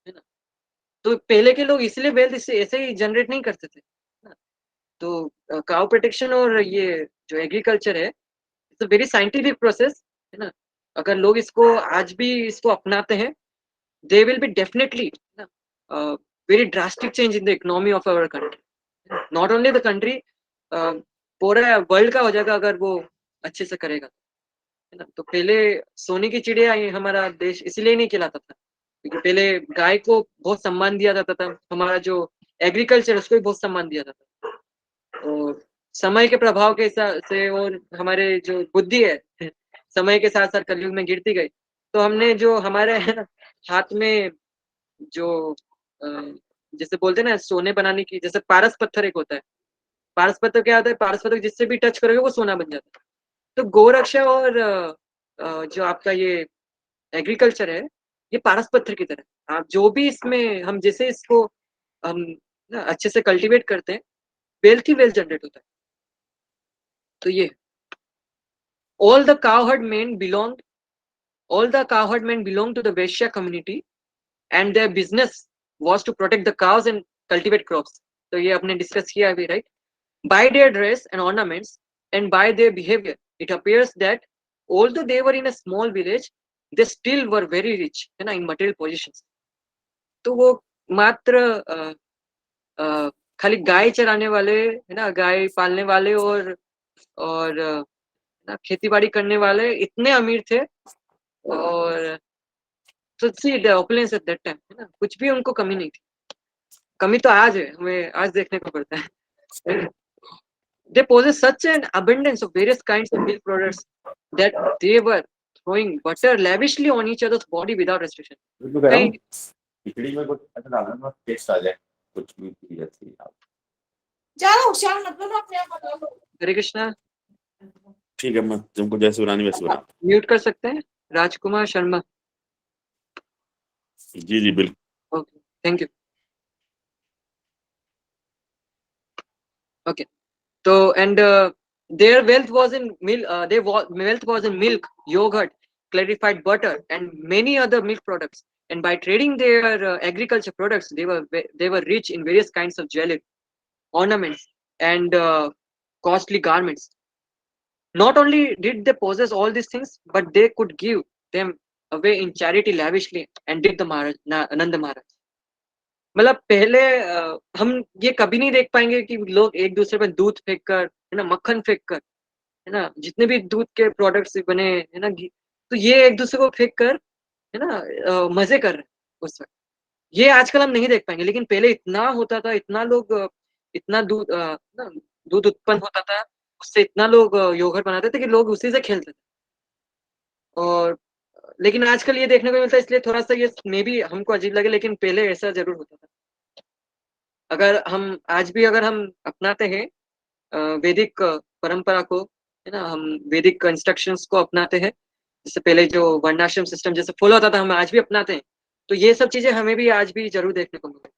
है ना। तो पहले के लोग इसलिए वेल्थ ऐसे ही जनरेट नहीं करते थे, है ना। तो काउ प्रोटेक्शन और ये जो एग्रीकल्चर है, it's a very scientific process, है ना। अगर लोग इसको आज भी इसको अपनाते हैं, they will be definitely very drastic change in the economy of our country, not only the country, पूरा वर्ल्ड का हो जाएगा अगर वो अच्छे से करेगा, है ना। तो पहले सोने की चिड़िया ये हमारा देश इसलिए नहीं कहलाता था, क्योंकि पहले गाय को बहुत सम्मान दिया जाता था, हमारा जो एग्रीकल्चर उसको भी बहुत सम्मान दिया जाता था। और समय के प्रभाव के हिसाब से, और हमारे जो बुद्धि है समय के साथ साथ कलयुग में गिरती गई, तो हमने जो हमारे हाथ में जो जैसे बोलते हैं ना सोने बनाने की, जैसे पारस पत्थर एक होता है, पारस पत्थर क्या होता है, पारस पत्थर जिससे भी टच करोगे वो सोना बन जाता है। तो गोरक्षा और जो आपका ये एग्रीकल्चर है, ये पारस पत्थर की तरह, आप जो भी इसमें हम जैसे इसको हम अच्छे से कल्टीवेट करते हैं, वेल्थ ही वेल्थ जनरेट होता है। तो ये all the cowherd men belonged to the Vaishya community and their business was to protect the cows and cultivate crops. तो ये आपने डिस्कस किया अभी, right? By their dress and ornaments and by their behavior, it appears that although they were in a small village, they still were very rich, है ना, in material positions. तो वो मात्र खाली गाय चराने वाले, है ना, गाय पालने वाले और ना खेती बाड़ी करने वाले इतने अमीर थे, और तो see the opulence at that time, है ना, कुछ भी उनको कमी नहीं थी। कमी तो आज है, हमें आज देखने को पड़ता है। They possess such an abundance of various kinds of milk products that they were throwing butter lavishly on each other's body without restriction. कहीं खिचड़ी में कुछ ऐसा डालना ना टेस्ट आ जाए, कुछ भी चीज अच्छी। ज्यादा होशियार मत बनो, अपने आप बता दो। हरे कृष्णा। ठीक है, मैं तुमको जैसे बनानी वैसे बना। म्यूट कर सकते हैं राजकुमार शर्मा। जी जी बिल्कुल। Okay, thank you. ओके, तो and their wealth was in milk, yogurt, clarified butter, and many other milk products. And by trading their agriculture products, they were rich in various kinds of jewelry, ornaments, and costly garments. Not only did they possess all these things, but they could give them away in charity lavishly, and did the Nanda Maharaj. मतलब पहले हम ये कभी नहीं देख पाएंगे कि लोग एक दूसरे पे दूध फेंक कर, है ना, मक्खन फेंक कर, है ना, जितने भी दूध के प्रोडक्ट्स बने, है ना, घी, तो ये एक दूसरे को फेंक कर, है ना, मजे कर रहे हैं उस वक्त। ये आजकल हम नहीं देख पाएंगे, लेकिन पहले इतना होता था, इतना लोग इतना दूध ना दूध उत्पन्न होता था, उससे इतना लोग योगर्ट बनाते थे कि लोग उसी से खेलते थे। और लेकिन आजकल ये देखने को मिलता है, इसलिए थोड़ा सा ये मे भी हमको अजीब लगे, लेकिन पहले ऐसा जरूर होता था। अगर हम आज भी अगर हम अपनाते हैं वैदिक परंपरा को, है ना, हम वैदिक इंस्ट्रक्शंस को अपनाते हैं, जैसे पहले जो वर्णाश्रम सिस्टम जैसे फॉलो होता था, हम आज भी अपनाते हैं, तो ये सब चीजें हमें भी आज भी जरूर देखने को मिलेगी।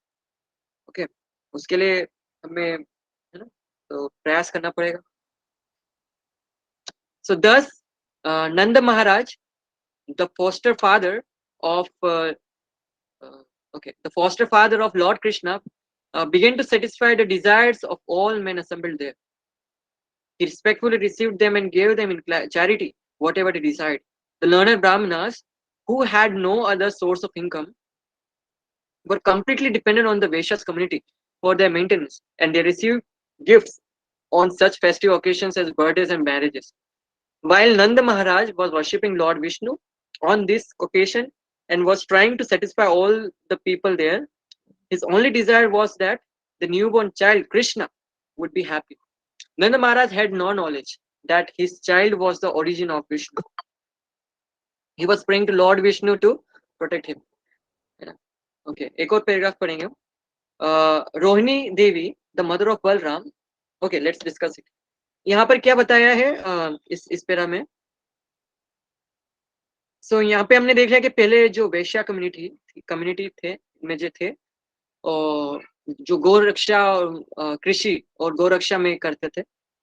ओके, उसके लिए हमें, है ना, तो प्रयास करना पड़ेगा। सो thus Nanda Maharaj, the foster father of Lord Krishna, began to satisfy the desires of all men assembled there. He respectfully received them and gave them in charity whatever they desired. The learned Brahmanas, who had no other source of income, were completely dependent on the Vaishya's community for their maintenance, and they received gifts on such festive occasions as birthdays and marriages. While Nanda Maharaj was worshipping Lord Vishnu on this occasion and was trying to satisfy all the people there, his only desire was that the newborn child Krishna would be happy. Nanda Maharaj had no knowledge that his child was the origin of Vishnu. He was praying to Lord Vishnu to protect him. Okay, एक और paragraph पढ़ेंगे हम। रोहिणी देवी, the mother of Balram. Okay, let's discuss it. यहाँ पर क्या बताया है इस पैरा में? सो यहाँ पे हमने देख लिया कि पहले जो वैश्या कम्युनिटी थे में जो थे, और जो गोरक्षा और कृषि और गोरक्षा में करते थे,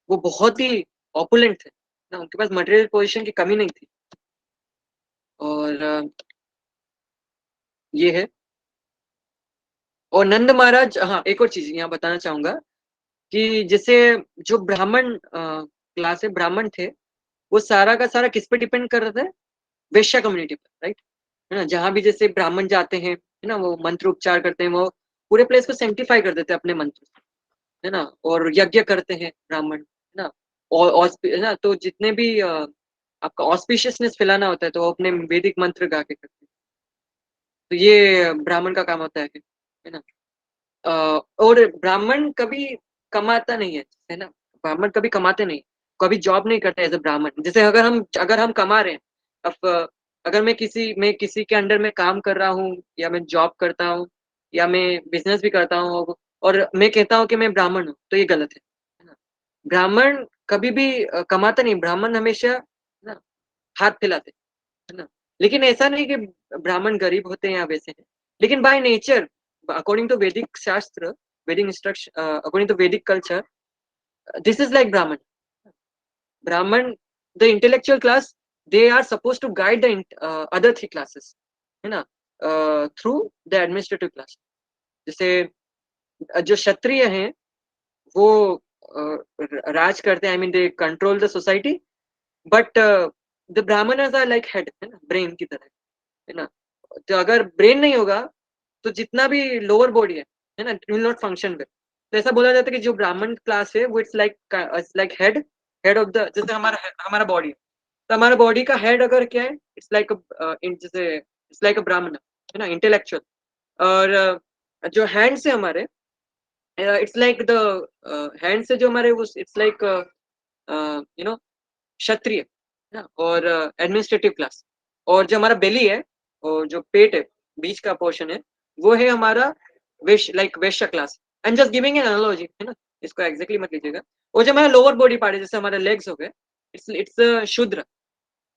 वो बहुत ही ऑपुलेंट थे ना, उनके पास मटेरियल पोजीशन की कमी नहीं थी। और ये है। और नंद महाराज, हाँ एक और चीज यहाँ बताना चाहूंगा कि जैसे जो ब्राह्मण क्लास है, ब्राह्मण थे, वो सारा का सारा किस पे डिपेंड कर रहे थे? वैश्या कम्युनिटी पर, राइट, है ना। जहां भी जैसे ब्राह्मण जाते हैं, है ना, वो मंत्र उपचार करते हैं, वो पूरे प्लेस को सेंटिफाई कर देते हैं अपने मंत्र से, है ना, और यज्ञ करते हैं ब्राह्मण, है ना, और है ना, तो जितने भी आपका ऑस्पिशियसनेस फैलाना होता है तो वो अपने वैदिक मंत्र गा के करते हैं। तो ये ब्राह्मण का काम होता है ना। और ब्राह्मण कभी कमाता नहीं है ना, ब्राह्मण कभी कमाते नहीं, कभी जॉब नहीं करते एज ए ब्राह्मण। जैसे अगर हम कमा रहे हैं, अब अगर मैं किसी के अंडर में काम कर रहा हूँ, या मैं जॉब करता हूँ, या मैं बिजनेस भी करता हूँ, और मैं कहता हूँ कि मैं ब्राह्मण हूँ, तो ये गलत है ना। ब्राह्मण कभी भी कमाता नहीं, ब्राह्मण हमेशा ना हाथ फैलाते, है ना। लेकिन ऐसा नहीं कि ब्राह्मण गरीब होते हैं या वैसे हैं, लेकिन बाय नेचर, अकॉर्डिंग टू वैदिक शास्त्र, Vedic instruction, according to Vedic culture, this is like Brahman. Brahman, the intellectual class, they are supposed to guide the other three classes, है ना, through the administrative class. जैसे जो क्षत्रिय हैं वो राज करते हैं, I mean they control the society, but the brahmanas are like head, है ना, brain की तरह, है ना. तो अगर brain नहीं होगा तो जितना भी lower body है ना, it will not function well. तो ऐसा बोला जाता है कि जो ब्राह्मण क्लास है वो it's like head of the, जैसे हमारा बॉडी, तो हमारा बॉडी का हेड अगर क्या है, it's like जैसे it's like a ब्राह्मण, है ना, इंटेलेक्चुअल. और जो हैंड से हमारे, इट्स लाइक द हैंड से जो हमारे वो इट्स लाइक यू नो क्षत्रिय ना, और एडमिनिस्ट्रेटिव क्लास. और जो हमारा बेली है और जो पेट है, बीच का पोर्शन है, वो है हमारा वैश्य class. I am just giving an analogy, है ना, इसको एग्जैक्टली मत लीजिएगा. और जो हमारा लोअर बॉडी पार्ट है, जैसे हमारे लेग्स हो गए, इट्स शूद्र,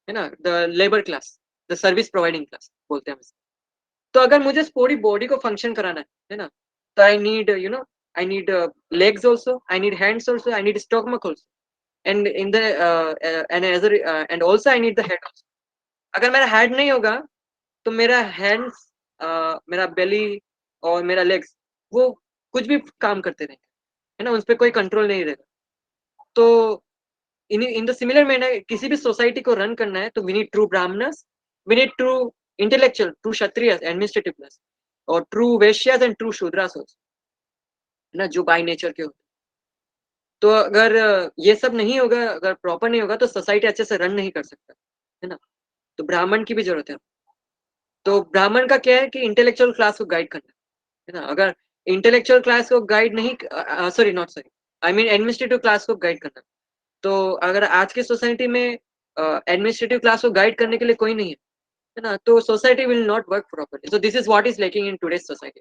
है ना, the labour class, the service providing class बोलते हैं हम. तो अगर मुझे पूरी बॉडी को फंक्शन कराना है ना, तो I need I need legs also, I need hands also, I need stomach also, and in the and also I need the head also. अगर मेरा हेड नहीं होगा तो मेरा हैंड्स, मेरा बेली और मेरा लेग्स वो कुछ भी काम करते रहेंगे, है ना, उस पर कोई कंट्रोल नहीं रहेगा. तो इन द सिमिलर मैनर किसी भी सोसाइटी को रन करना है तो we need true Brahmanas, we need true intellectual, true Kshatriyas, administrative class, और true Vaishyas and true Shudras also, ना, जो बाय नेचर के होते. तो अगर ये सब नहीं होगा, अगर प्रॉपर नहीं होगा तो सोसाइटी अच्छे से रन नहीं कर सकता, है ना. तो ब्राह्मण की भी जरूरत है. तो ब्राह्मण का क्या है कि इंटेलेक्चुअल क्लास को गाइड करना, है ना. अगर इंटेलेक्चुअल क्लास को गाइड नहीं, आई मीन एडमिनिस्ट्रेटिव क्लास को गाइड करना, तो अगर आज की सोसाइटी में एडमिनिस्ट्रेटिव क्लास को गाइड करने के लिए कोई नहीं है ना, तो society will not work properly. So this is what is lacking in today's society.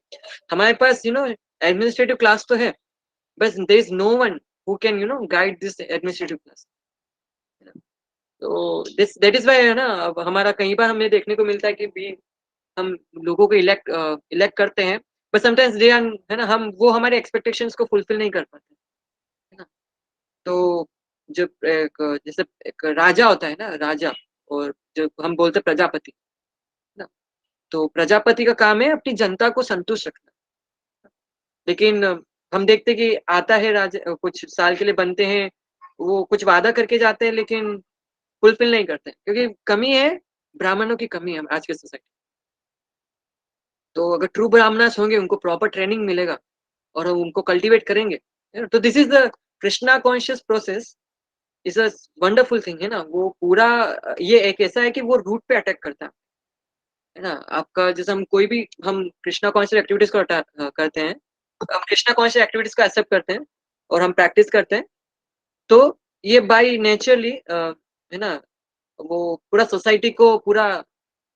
हमारे पास एडमिनिस्ट्रेटिव क्लास तो है, बस there is no one who can guide this administrative class. तो दैट इज व्हाई, है ना, अब हमारा कई बार हमें देखने को मिलता है कि भी हम लोगों को इलेक्ट करते हैं, बट समटाइम्स दे आर, है ना, हम वो हमारे एक्सपेक्टेशंस को फुलफिल नहीं कर पाते, है ना. तो जब जैसे एक राजा होता है ना, राजा, और जो हम बोलते हैं प्रजापति, है ना, तो प्रजापति का काम है अपनी जनता को संतुष्ट रखना. लेकिन हम देखते कि आता है राजा, कुछ साल के लिए बनते हैं, वो कुछ वादा करके जाते हैं लेकिन फुलफिल नहीं करते, क्योंकि कमी है, ब्राह्मणों की कमी है आज के सोसाइटी. तो अगर ट्रू ब्राह्मणस होंगे, उनको प्रॉपर ट्रेनिंग मिलेगा और हम उनको कल्टीवेट करेंगे, तो this is the Krishna conscious process, is a wonderful thing, है ना. वो पूरा ये एक ऐसा है कि वो रूट पे अटैक करता है ना. आपका जैसे हम कृष्णा कॉन्शियस एक्टिविटीज को करते हैं, हम कृष्णा कॉन्शियस एक्टिविटीज को एक्सेप्ट करते हैं और हम प्रैक्टिस करते हैं, तो ये बाय नेचरली, है ना, वो पूरा सोसाइटी को पूरा,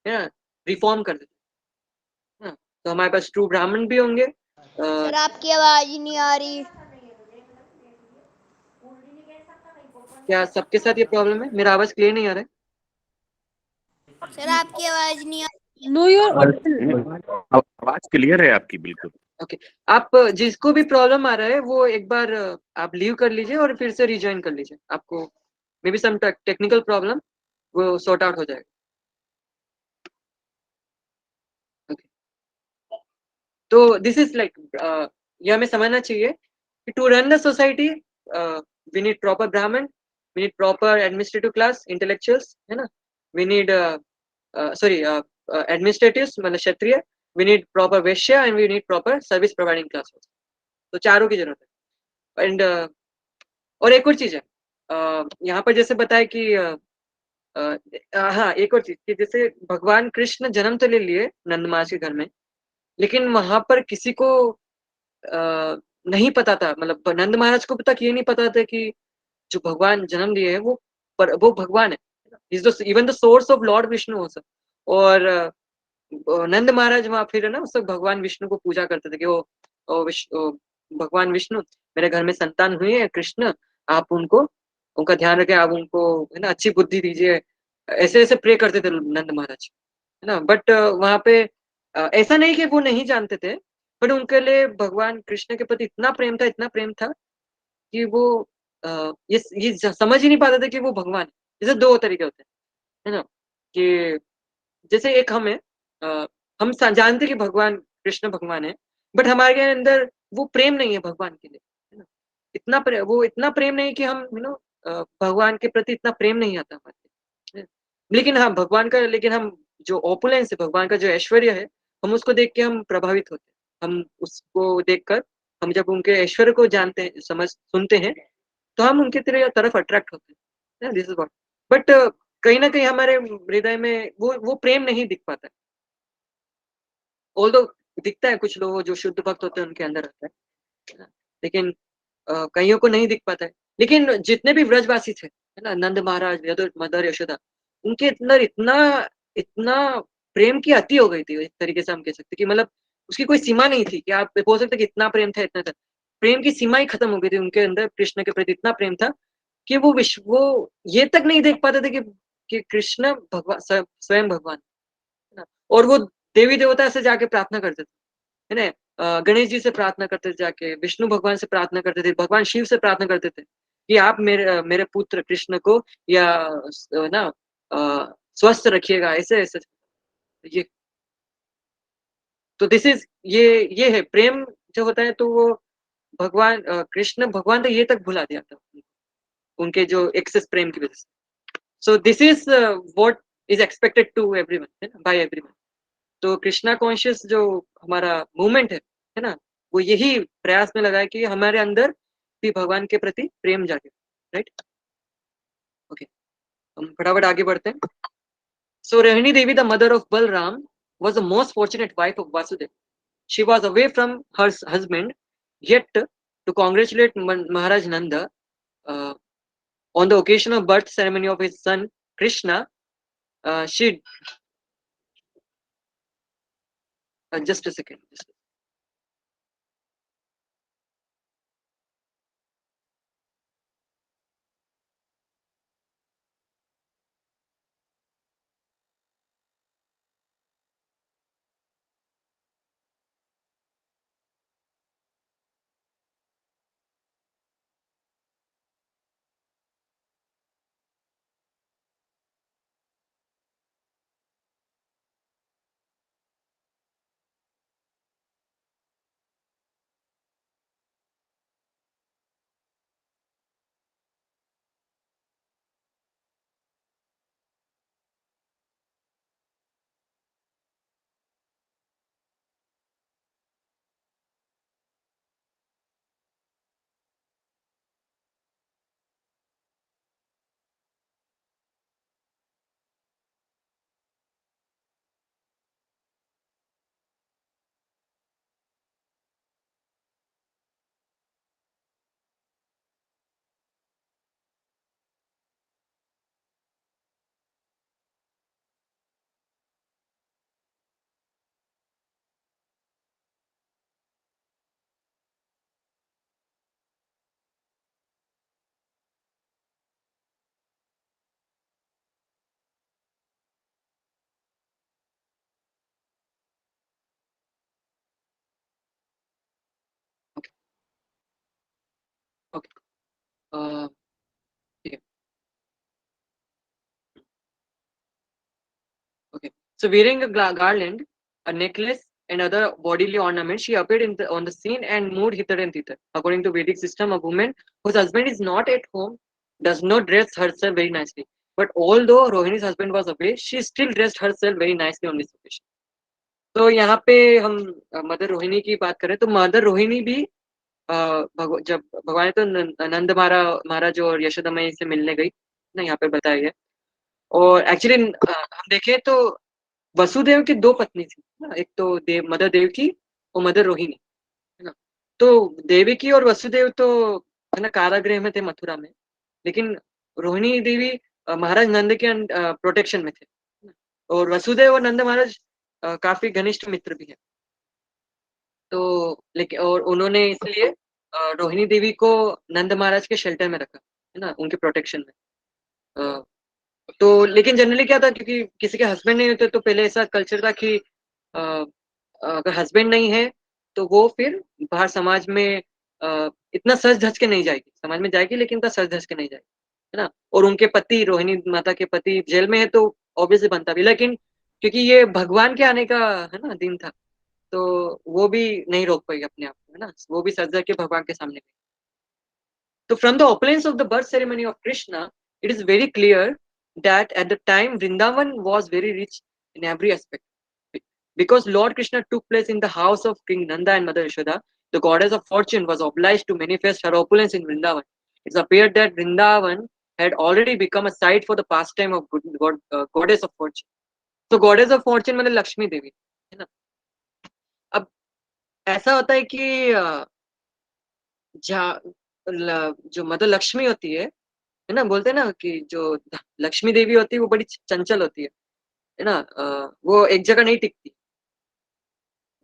है ना, रिफॉर्म कर देते हैं. तो हमारे पास ट्रू ब्राह्मण भी होंगे. सर आपकी आवाज नहीं आ रही. क्या सबके साथ ये प्रॉब्लम है? मेरा आवाज क्लियर नहीं आ रहा है? सर आपकी आवाज नहीं आ रही. No, you're आवाज क्लियर है आपकी बिल्कुल. ओके, आप जिसको भी प्रॉब्लम आ रहा है वो एक बार आप लीव कर लीजिए और फिर से रिज्वाइन कर लीजिए. आपको may be some technical problem, वो सॉर्ट आउट हो जाएगा. ओके, तो दिस इज लाइक, ये हमें समझना चाहिए कि to run the society we need proper Brahmin, we need proper administrative class, intellectuals, है ना. वी नीड एडमिनिस्ट्रेटिव्स, मतलब क्षत्रिय. we need proper Vaishya and we need proper service providing class. तो चारों की जरूरत है. एंड और एक और चीज है, यहाँ पर जैसे बताया कि हाँ, एक और चीज कि जैसे भगवान कृष्ण जन्म तो ले लिए नंद महाराज के घर में, लेकिन वहां पर किसी को नहीं पता था, मतलब नंद महाराज को तक ये नहीं पता था कि जो भगवान जन्म लिए है वो भगवान है. Even the source of Lord Vishnu हो. और नंद महाराज वहां फिर, है ना, उस वक्त भगवान विष्णु को पूजा करते थे कि भगवान विष्णु, मेरे घर में संतान हुई है कृष्ण, आप उनका ध्यान रखें, आप उनको, है ना, अच्छी बुद्धि दीजिए. ऐसे ऐसे प्रे करते थे नंद महाराज, है ना. बट वहां पे ऐसा नहीं कि वो नहीं जानते थे, बट उनके लिए भगवान कृष्ण के प्रति इतना प्रेम था कि वो ये समझ ही नहीं पाते थे कि वो भगवान है। जैसे दो तरीके होते हैं, है ना, कि जैसे एक हम है, हम जानते कि भगवान कृष्ण भगवान है, बट हमारे अंदर वो प्रेम नहीं है भगवान के लिए, है ना, वो इतना प्रेम नहीं कि हम भगवान के प्रति इतना प्रेम नहीं आता हमारे, है। लेकिन हाँ भगवान का, लेकिन हम जो ओपुलेंस है, भगवान का जो ऐश्वर्य है, हम उसको देख के हम प्रभावित होते हैं। हम उसको देखकर, हम जब उनके ऐश्वर्य को जानते हैं, सुनते हैं, तो हम उनके तरफ अट्रैक्ट होते हैं। दिस इज व्हाट, बट कहीं ना कहीं हमारे हृदय में वो प्रेम नहीं दिख पाता है। ऑल्दो दिखता है, कुछ लोग जो शुद्ध भक्त होते हैं उनके अंदर रहता है, लेकिन कईयों को नहीं दिख पाता है। लेकिन जितने भी व्रजवासी थे, है ना, नंद महाराज, मदर यशोदा, उनके अंदर इतना इतना प्रेम की अति हो गई थी, एक तरीके से हम कह सकते कि मतलब उसकी कोई सीमा नहीं थी, कि आप बोल सकते कि इतना प्रेम था, इतना था। प्रेम की सीमा ही खत्म हो गई थी उनके अंदर, कृष्ण के प्रति इतना प्रेम था कि वो ये तक नहीं देख पाते थे कि कृष्ण भगवान, स्वयं भगवान, है ना। और वो देवी देवता से जाके प्रार्थना करते थे, है ना, गणेश जी से प्रार्थना करते थे, जाके विष्णु भगवान से प्रार्थना करते थे, भगवान शिव से प्रार्थना करते थे कि आप मेरे पुत्र कृष्ण को या ना स्वस्थ रखिएगा, ऐसे ऐसे। ये तो दिस इज ये है प्रेम जो होता है, तो वो भगवान कृष्ण भगवान तो ये तक भुला दिया था उनके जो एक्सेस प्रेम की वजह से। So this is what is expected to everyone, है ना, बाय एवरीवन। तो कृष्णा कॉन्शियस जो हमारा मूवमेंट है ना, वो यही प्रयास में लगा है कि हमारे अंदर भी भगवान के प्रति प्रेम जागे, राइट। ओके, हम फटाफट आगे बढ़ते हैं। So Rohini Devi, the mother of Balram, was the most fortunate wife of Vasudev. She was away from her husband, yet to congratulate Maharaj Nanda uh, on the occasion of birth ceremony of his son Krishna, she just a second. Okay. Okay. Yeah. Okay. So wearing a garland, a necklace, and other bodily ornaments, she appeared on the scene and moved hither and thither. According to Vedic system, a woman whose husband is not at home does not dress herself very nicely. But although Rohini's husband was away, she still dressed herself very nicely on this occasion. तो यहाँ पे हम mother Rohini की बात करें, तो mother Rohini भी जब भगवान तो नंद महाराज और यशोदा मैया से मिलने गई ना, यहाँ पे बताया गया। और एक्चुअली हम देखें तो वसुदेव की दो पत्नी थी ना, एक तो मदर देवकी और मदर रोहिणी, है ना। तो देवकी और वसुदेव तो है ना कारागृह में थे मथुरा में, लेकिन रोहिणी देवी महाराज नंद के प्रोटेक्शन में थे, और वसुदेव और नंद महाराज काफी घनिष्ठ मित्र भी है। तो लेकिन और उन्होंने इसलिए रोहिणी देवी को नंद महाराज के शेल्टर में रखा, है ना, उनके प्रोटेक्शन में। तो लेकिन जनरली क्या था, क्योंकि किसी के हस्बैंड नहीं होते, तो पहले ऐसा कल्चर था कि अगर हस्बैंड नहीं है तो वो फिर बाहर समाज में इतना सज धज के नहीं जाएगी, समाज में जाएगी लेकिन इतना सज धज के नहीं जाएगी, है ना। और उनके पति, रोहिणी माता के पति जेल में है, तो ऑब्वियसली बनता भी, लेकिन क्योंकि ये भगवान के आने का है ना दिन था, तो वो भी नहीं रोक पाई अपने आप को, है ना, वो भी सज धज के भगवान के सामने गई। तो from the opulence of the birth ceremony of Krishna, it is very clear that at the time Vrindavan was very rich in every aspect. Because Lord Krishna took place in the house of King Nanda and Mother Yashoda, the goddess of fortune was obliged to manifest her opulence in Vrindavan. It appeared that Vrindavan had already become a site for the pastime of goddess of fortune. So goddess of fortune मतलब लक्ष्मी देवी, है ना। अब ऐसा होता है कि जो mother Lakshmi होती है ना, बोलते हैं ना कि जो लक्ष्मी देवी होती है वो बड़ी चंचल होती है ना, वो एक जगह नहीं टिकती।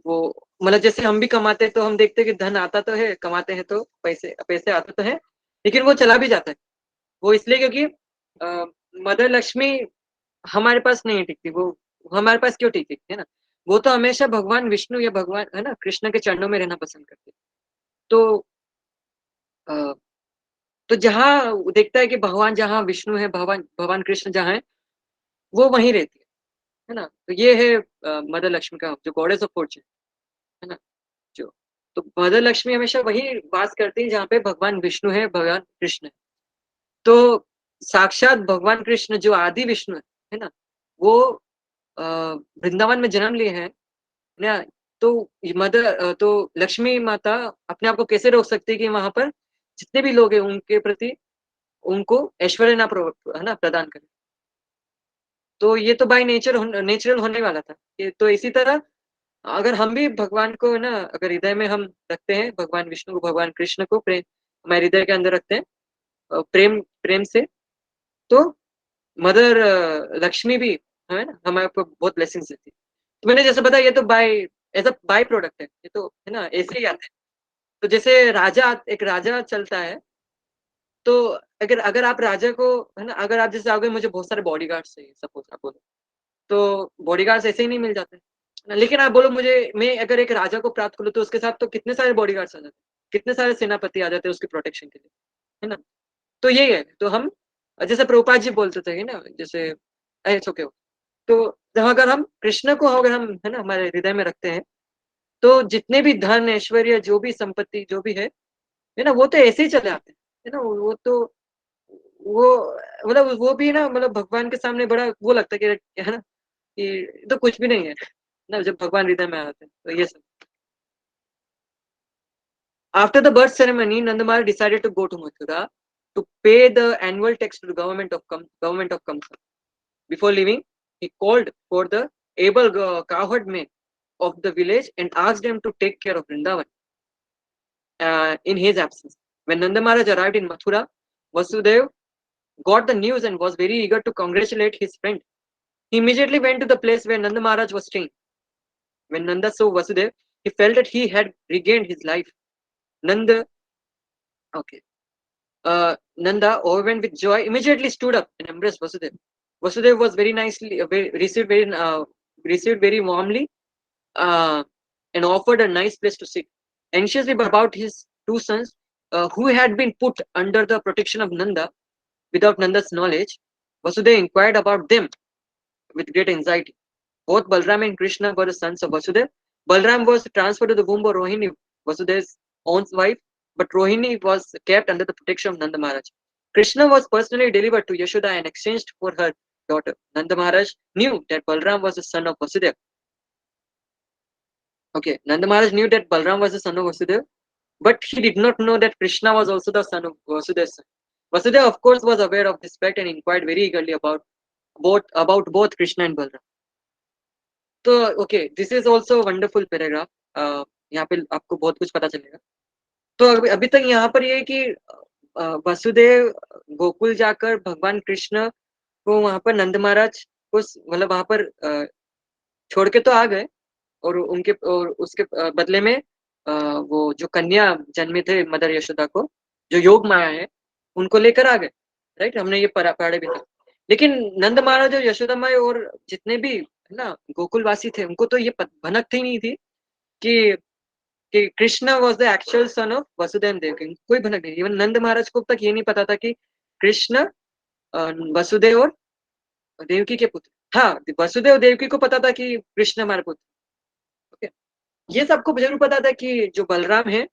वो मतलब जैसे हम भी कमाते हैं तो हम देखते हैं कि धन आता तो है, कमाते हैं तो पैसे पैसे आते तो है, लेकिन वो चला भी जाता है। वो इसलिए क्योंकि मदर लक्ष्मी हमारे पास नहीं टिकती। वो हमारे पास क्यों टिकती है ना, वो तो हमेशा भगवान विष्णु या भगवान है ना कृष्ण के चरणों में रहना पसंद करती है। तो तो जहाँ देखता है कि भगवान जहाँ विष्णु है, भगवान भगवान कृष्ण जहाँ है, वो वहीं रहती है ना। तो ये है मदर लक्ष्मी का जो गॉडेस ऑफ फॉर्चून, है ना। जो तो मदर लक्ष्मी हमेशा वही वास करती है जहाँ पे भगवान विष्णु है, भगवान कृष्ण है। तो साक्षात भगवान कृष्ण जो आदि विष्णु है ना, वो वृंदावन में जन्म लिए हैं ना। तो मदर तो लक्ष्मी माता अपने आप को कैसे रोक सकती है कि वहां पर जितने भी लोग हैं उनके प्रति उनको ऐश्वर्य ना है ना प्रदान करें। तो ये तो बाय नेचुरल होने वाला था। तो इसी तरह अगर हम भी भगवान को ना अगर हृदय में हम रखते हैं, भगवान विष्णु को, भगवान कृष्ण को प्रेम हमारे हृदय के अंदर रखते हैं प्रेम प्रेम से, तो मदर लक्ष्मी भी है ना हमारे को बहुत ब्लेसिंग्स देती है। तो मैंने जैसे बताया ये तो एज अ बाय प्रोडक्ट है, ये तो है ना ऐसे ही आता है। तो जैसे एक राजा चलता है, तो अगर अगर आप राजा को है ना, अगर आप जैसे आओगे मुझे बहुत सारे बॉडीगार्ड्स चाहिए, सपोज आप बोलो, तो बॉडीगार्ड्स ऐसे ही नहीं मिल जाते ना। लेकिन आप बोलो मुझे, मैं अगर एक राजा को प्राप्त करूँ तो उसके साथ तो कितने सारे बॉडीगार्ड्स आ जाते हैं, कितने सारे सेनापति आ जाते हैं उसके प्रोटेक्शन के लिए, है ना। तो यही है। तो हम जैसे प्रभुपाद जी बोलते थे ना, जैसे इट्स ओके, तो अगर हम कृष्ण को अगर हम है ना हमारे हृदय में रखते हैं, तो जितने भी धन ऐश्वर्य जो भी संपत्ति जो भी है ना, वो तो ऐसे ही चले आते हैं, है ना। वो तो वो मतलब वो भी ना मतलब भगवान के सामने बड़ा वो लगता है कि है ना कि तो कुछ भी नहीं है ना जब भगवान हृदय में आते हैं। तो ये सब। After the birth ceremony, Nandamara decided to go to Mathura to pay the annual tax to the government of Kamsa. Before leaving, he called for the able cowherd men of the village and asked them to take care of Vrindavan in his absence. When Nanda Maharaj arrived in Mathura, Vasudev got the news and was very eager to congratulate his friend. He immediately went to the place where Nanda Maharaj was staying. When Nanda saw Vasudev, he felt that he had regained his life. Nanda, overwhelmed with joy, immediately stood up and embraced Vasudev. Vasudev was very nicely received very warmly and offered a nice place to sit. Anxiously about his two sons, who had been put under the protection of Nanda without Nanda's knowledge, Vasudev inquired about them with great anxiety. Both Balram and Krishna were the sons of Vasudev. Balram was transferred to the womb of Rohini, Vasudev's own wife, but Rohini was kept under the protection of Nanda Maharaj. Krishna was personally delivered to Yashoda and exchanged for her daughter. Nanda Maharaj knew that Balram was the son of Vasudev. Nanda Maharaj knew that Balram was the son of Vasudev, but he did not know that Krishna was also the son of Vasudev's son. Vasudev, of course, was aware of this fact and inquired very eagerly about both Krishna and Balram. तो this is also wonderful paragraph. यहाँ पे आपको बहुत कुछ पता चलेगा। तो अभी तक यहाँ पर ये कि वसुदेव गोकुल जाकर भगवान कृष्ण को वहां पर नंद महाराज को मतलब वहां पर छोड़ के तो आ गए, और उसके बदले में वो जो कन्या जन्मे थे मदर यशोदा को, जो योग माया है, उनको लेकर आ गए। राइट, हमने ये पढ़े भी थे। लेकिन नंद महाराज और यशोदा माई और जितने भी है ना गोकुलवासी थे, उनको तो ये भनक ही नहीं थी कि कि Krishna was the actual son of Vasudev Devaki, कोई भनक नहीं। इवन नंद महाराज को तक ये नहीं पता था कि कृष्ण वसुदेव और देवकी के पुत्र। हाँ, वसुदेव देवकी को पता था कि कृष्ण हमारे पुत्र। ओके, ये सबको जरूर पता था कि जो बलराम है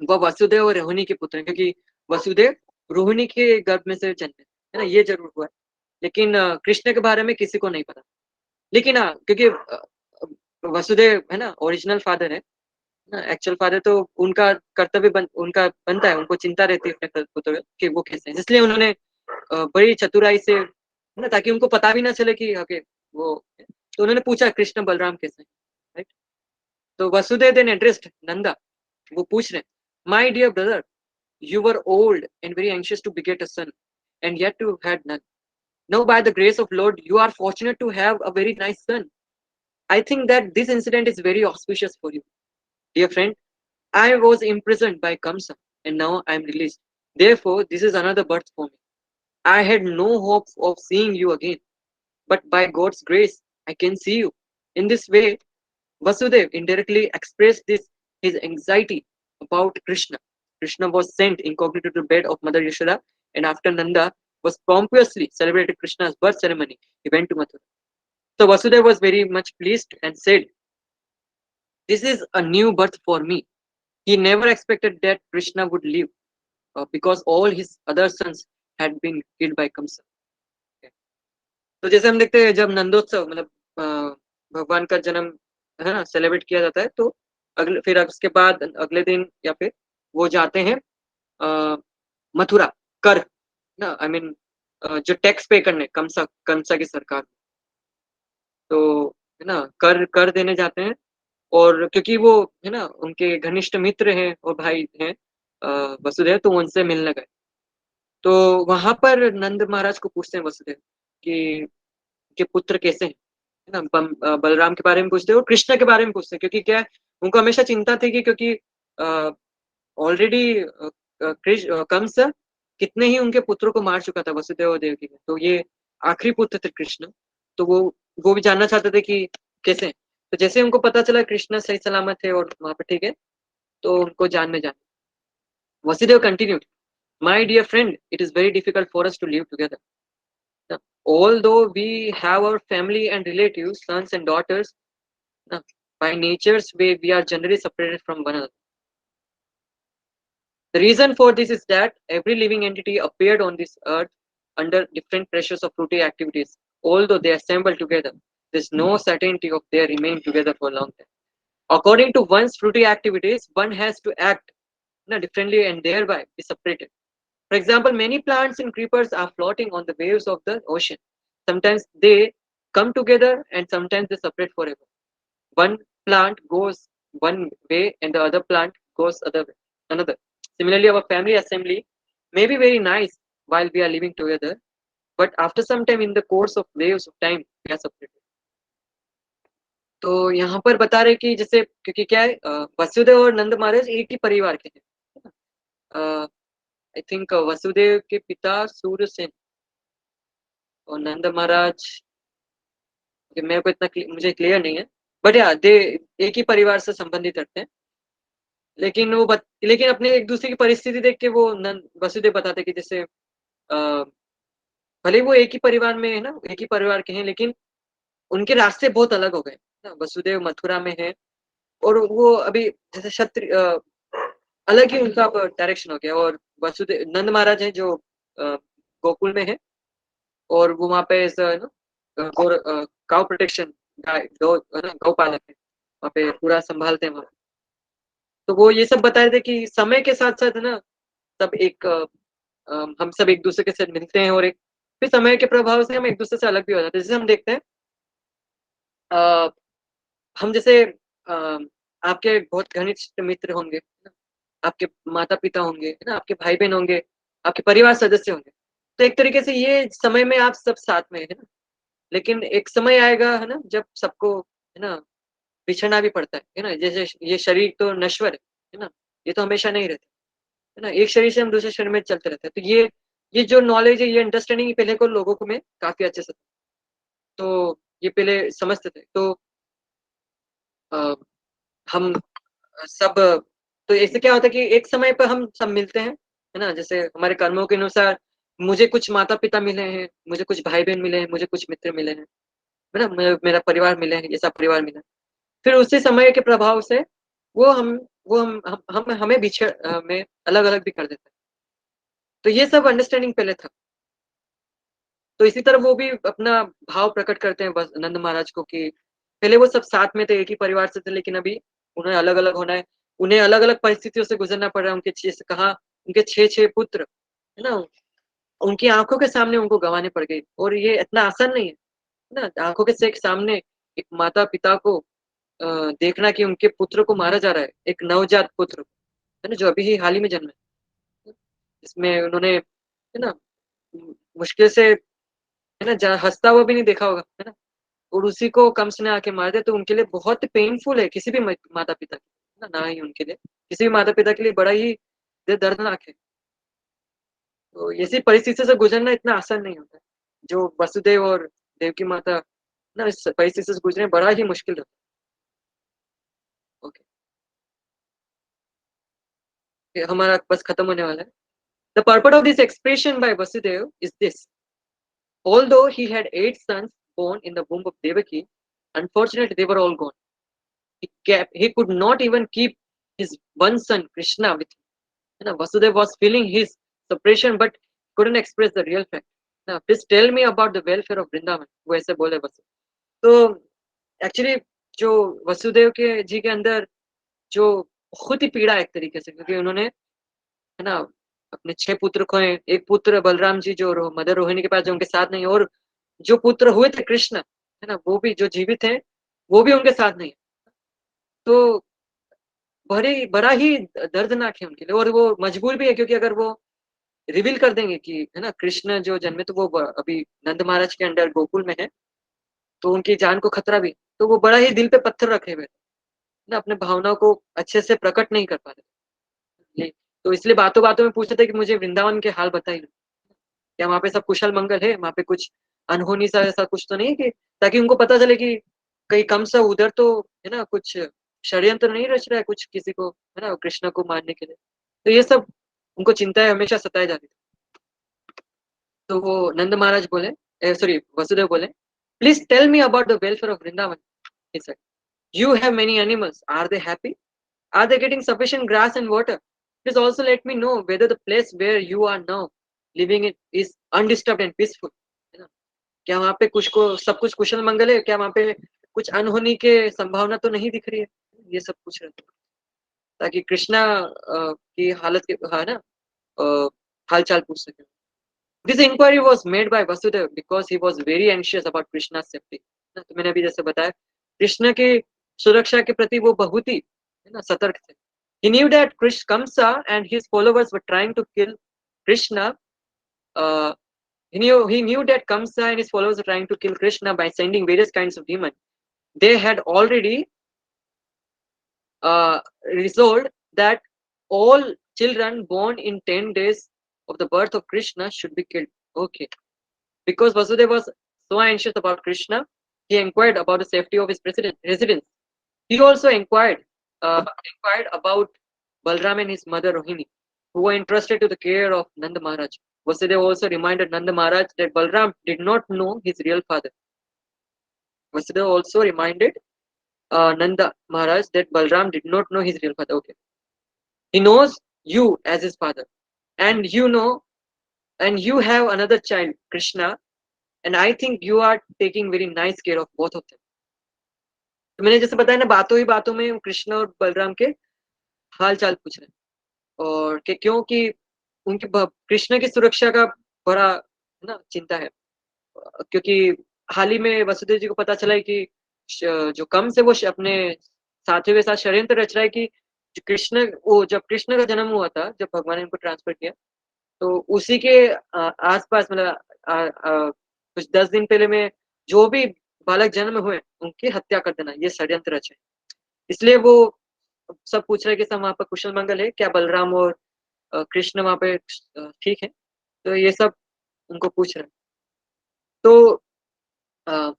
वह वसुदेव और रोहिणी के पुत्र हैं, क्योंकि वसुदेव रोहिणी के गर्भ में से जन्मे, है ना, ये जरूर हुआ है। लेकिन कृष्ण के बारे में किसी को नहीं पता। लेकिन हाँ, क्योंकि वसुदेव है ना ओरिजिनल फादर है ना, एक्चुअल फादर, तो उनका कर्तव्य उनका बनता है, उनको चिंता रहती है अपने पुत्र कि वो कैसे हैं, इसलिए उन्होंने बड़ी चतुराई से, है ना, ताकि उनको पता भी ना चले कि ओके वो, तो उन्होंने पूछा कृष्ण बलराम कैसे हैं, राइट। तो वसुदेव देन एड्रेस्ड नंदा, वो पूछ रहे, my dear brother, you were old and very anxious to beget a son, and yet you had none. Now, by the grace of Lord, you are fortunate to have a very nice son. I think that this incident is very auspicious for you. Dear friend, I was imprisoned by Kamsa, and now I am released. Therefore, this is another birth for me. I had no hope of seeing you again, but by God's grace, I can see you. In this way, Vasudev indirectly expressed his anxiety about Krishna. Krishna was sent incognito to the bed of Mother Yashoda, and after Nanda was pompously celebrated Krishna's birth ceremony, he went to Mathura. So Vasudev was very much pleased and said, "This is a new birth for me." He never expected that Krishna would live, because all his other sons had been killed by Kamsa. तो जैसे हम देखते हैं जब नंदोत्सव मतलब भगवान का जन्म है ना सेलिब्रेट किया जाता है, तो अगले फिर उसके बाद अगले दिन या फिर वो जाते हैं मथुरा कर ना, आई मीन जो टैक्स पे करने कंसा कंसा की सरकार, तो है ना कर कर देने जाते हैं। और क्योंकि वो है ना उनके घनिष्ठ मित्र हैं और भाई हैं वसुदेव, तो उनसे मिलने गए। तो वहां पर नंद महाराज को पूछते हैं वसुदेव कि के पुत्र कैसे हैं, है ना, बलराम के बारे में पूछते हैं और कृष्ण के बारे में पूछते हैं, क्योंकि क्या है, उनको हमेशा चिंता थी कि क्योंकि ऑलरेडी कंस कितने ही उनके पुत्रों को मार चुका था वसुदेव और देवकी ने, तो ये आखिरी पुत्र थे कृष्ण। तो वो भी जानना चाहते थे कि कैसे हैं। तो जैसे उनको पता चला कृष्ण सही सलामत है और वहां पर ठीक है, तो उनको जानने जाने Vasudev continued, my dear friend, it is very difficult for us to live together. Although we have our family and relatives, sons and daughters, by nature's way we are generally separated from one another. The reason for this is that every living entity appeared on this earth under different pressures of fruity activities. Although they assemble together, there is no certainty of their remaining together for a long time. According to one's fruity activities, one has to act differently and thereby be separated. For example, many plants and creepers are floating on the waves of the ocean. Sometimes they come together and sometimes they separate forever. One plant goes one way and the other plant goes another. Similarly, our family assembly may be very nice while we are living together, but after some time in the course of waves of time, we are separated. तो यहाँ पर बता रहे कि जैसे क्योंकि क्या है वसुदेव और नंद महाराज एक ही परिवार के हैं। आई थिंक वसुदेव के पिता सूर्यसेन और नंद महाराज, मेरे को इतना मुझे क्लियर नहीं है, बट या दे एक ही परिवार से संबंधित रहते हैं। लेकिन लेकिन अपने एक दूसरे की परिस्थिति देख के वो वसुदेव बताते कि जैसे भले वो एक ही परिवार में है ना, एक ही परिवार के हैं, लेकिन उनके रास्ते बहुत अलग हो गए ना। वसुदेव मथुरा में है और वो अभी जैसे क्षत्रिय अलग ही उनका डायरेक्शन हो गया, और वसुदेव नंद महाराज है जो गोकुल में है और वो वहाँ पे काउ प्रोटेक्शन गौ पालक है, वहाँ पे पूरा संभालते हैं वहाँ। तो वो ये सब बता रहे थे कि समय के साथ साथ है ना सब एक हम सब एक दूसरे के साथ मिलते हैं और एक फिर समय के प्रभाव से हम एक दूसरे से अलग भी हो जाते हैं। जैसे हम देखते हैं हम जैसे आपके बहुत घनिष्ठ मित्र होंगे, आपके माता पिता होंगे, है ना, आपके भाई बहन होंगे, आपके परिवार सदस्य होंगे, तो एक तरीके से ये समय में आप सब साथ में है ना। लेकिन एक समय आएगा है ना जब सबको है ना बिछड़ना भी पड़ता है ना। जैसे ये शरीर तो नश्वर है ना, ये तो हमेशा नहीं रहता है ना, एक शरीर से हम दूसरे शरीर में चलते रहते हैं। तो ये जो नॉलेज है, ये अंडरस्टैंडिंग पहले को लोगों को में काफी अच्छे से, तो ये पहले समझते थे। तो हम सब, तो इससे क्या होता है कि एक समय पर हम सब मिलते हैं, है ना, जैसे हमारे कर्मों के अनुसार मुझे कुछ माता पिता मिले हैं, मुझे कुछ भाई बहन मिले हैं, मुझे कुछ मित्र मिले हैं, है ना, मेरा परिवार मिले हैं, ये सब परिवार मिला है। फिर उसी समय के प्रभाव से वो हम हमें में अलग अलग भी कर देता है। तो ये सब अंडरस्टैंडिंग पहले था। तो इसी तरह वो भी अपना भाव प्रकट करते हैं बस नंद महाराज को कि पहले वो सब साथ में थे, एक ही परिवार से थे, लेकिन अभी उन्हें अलग अलग होना है, उन्हें अलग अलग परिस्थितियों से गुजरना पड़ रहा है। उनके कहा उनके छह पुत्र, है ना, उनकी आंखों के सामने उनको गंवाने पड़ गए, और ये इतना आसान नहीं है ना, आंखों के सामने एक माता पिता को देखना कि उनके पुत्र को मारा जा रहा है, एक नवजात पुत्र, है ना, जो अभी ही हाल ही में जन्मे, इसमें उन्होंने, है ना, मुश्किल से, है ना, हंसता हुआ भी नहीं देखा होगा, है ना, और उसी को कंस ने आके मार दिया। तो उनके लिए बहुत पेनफुल है, किसी भी माता पिता के लिए, ना ही उनके लिए, किसी भी माता पिता के लिए बड़ा ही दर्दनाक है। तो इसी परिस्थिति से गुजरना इतना आसान नहीं होता है। जो वसुदेव और देवकी माता ना इस परिस्थिति से गुजरने बड़ा ही मुश्किल होता है। ओके, हमारा बस खत्म होने वाला है। The purport of this expression by Vasudeva is this: although he had 8 sons born in the womb of Devaki, unfortunately they were all gone. He could not even keep his one son Krishna with him. You know, Vasudeva was feeling his separation but couldn't express the real fact. Now, please tell me about the welfare of Vrindavan. वो ऐसे बोले वसुदेव। तो actually जो वसुदेव के जी के अंदर जो बहुत ही पीड़ा एक तरीके से, क्योंकि उन्होंने, है ना, अपने 6 पुत्र खोए। एक पुत्र बलराम जी जो मदर रोहिणी के पास, जो उनके साथ नहीं, और जो पुत्र हुए थे कृष्ण, है ना, वो भी जो जीवित है वो भी उनके साथ नहीं। तो बड़ा ही दर्दनाक है उनके लिए, और वो मजबूर भी है, क्योंकि अगर वो रिवील कर देंगे कि, है ना, कृष्ण जो जन्मे तो वो अभी नंद महाराज के अंडर गोकुल में है, तो उनकी जान को खतरा भी। तो वो बड़ा ही दिल पे पत्थर रखे हुए, ना, अपने भावनाओं को अच्छे से प्रकट नहीं कर पा रहे। तो इसलिए बातों बातों में पूछते थे कि मुझे वृंदावन के हाल बताइए, क्या वहाँ पे सब कुशल मंगल है, वहाँ पे कुछ अनहोनी सा ऐसा कुछ तो नहीं है, कि ताकि उनको पता चले कि कहीं कम सा उधर तो, है ना, कुछ षड्यंत्र नहीं रच रहा है कुछ किसी को, है ना, कृष्ण को मारने के लिए। तो ये सब उनको चिंताएं हमेशा सताए जाती थी। तो वो नंद महाराज बोले, सॉरी वसुदेव बोले, please tell me about the welfare of Vrindavan. He said, you have many animals. Are they happy? Are they getting sufficient grass and water? Please also let me know whether the place where you are now living in is undisturbed and peaceful. है ना? क्या वहाँ पे कुछ को सब कुछ कुशल मंगल है? क्या वहाँ पे कुछ अनहोनी के संभावना तो नहीं दिख रही है? ये सब पूछ रहे थे, ताकि कृष्णा की हालत के, है ना, हाल चाल पूछ सके। This inquiry was made by Vasudeva because he was very anxious about Krishna's safety. तो मैंने अभी जैसे बताया, कृष्ण की सुरक्षा के प्रति वो बहुत ही, है ना, सतर्क थे। He knew that Kamsa and his followers were trying to kill Krishna. He knew that Kamsa and his followers were trying to kill Krishna by sending various kinds of demons. They had already resolved that all children born in 10 days of the birth of Krishna should be killed. Okay. Because Vasudeva was so anxious about Krishna, he inquired about the safety of his residence. He also inquired about Balram and his mother Rohini, who were entrusted to the care of Nanda Maharaj. Vasudeva also reminded Nanda Maharaj that Balram did not know his real father. Vasudeva also reminded Nanda Maharaj that Balram did not know his real father. Okay. He knows you as his father, and you know, and you have another child, Krishna, and I think you are taking very nice care of both of them. तो मैंने जैसे बताया ना, बातों ही बातों में कृष्ण और बलराम के हाल चाल पूछ रहे हैं, और कि क्योंकि उनकी कृष्ण की सुरक्षा का बड़ा, है ना, चिंता है, क्योंकि हाल ही में वसुदेव जी को पता चला है कि जो कंस है वो अपने साथियों के साथ षड्यंत्र रच रहा है कि जब कृष्ण का जन्म हुआ था, जब भगवान ने इनको ट्रांसफर किया, तो उसी के आसपास, मतलब कुछ 10 दिन पहले में जो भी बालक जन्म हुए उनकी हत्या कर देना, ये षड्यंत्र रचे। इसलिए वो सब पूछ रहे हैं कि सब वहाँ पर कुशल मंगल है, क्या बलराम और कृष्ण वहाँ पे ठीक है? तो ये सब उनको पूछ रहे हैं। तो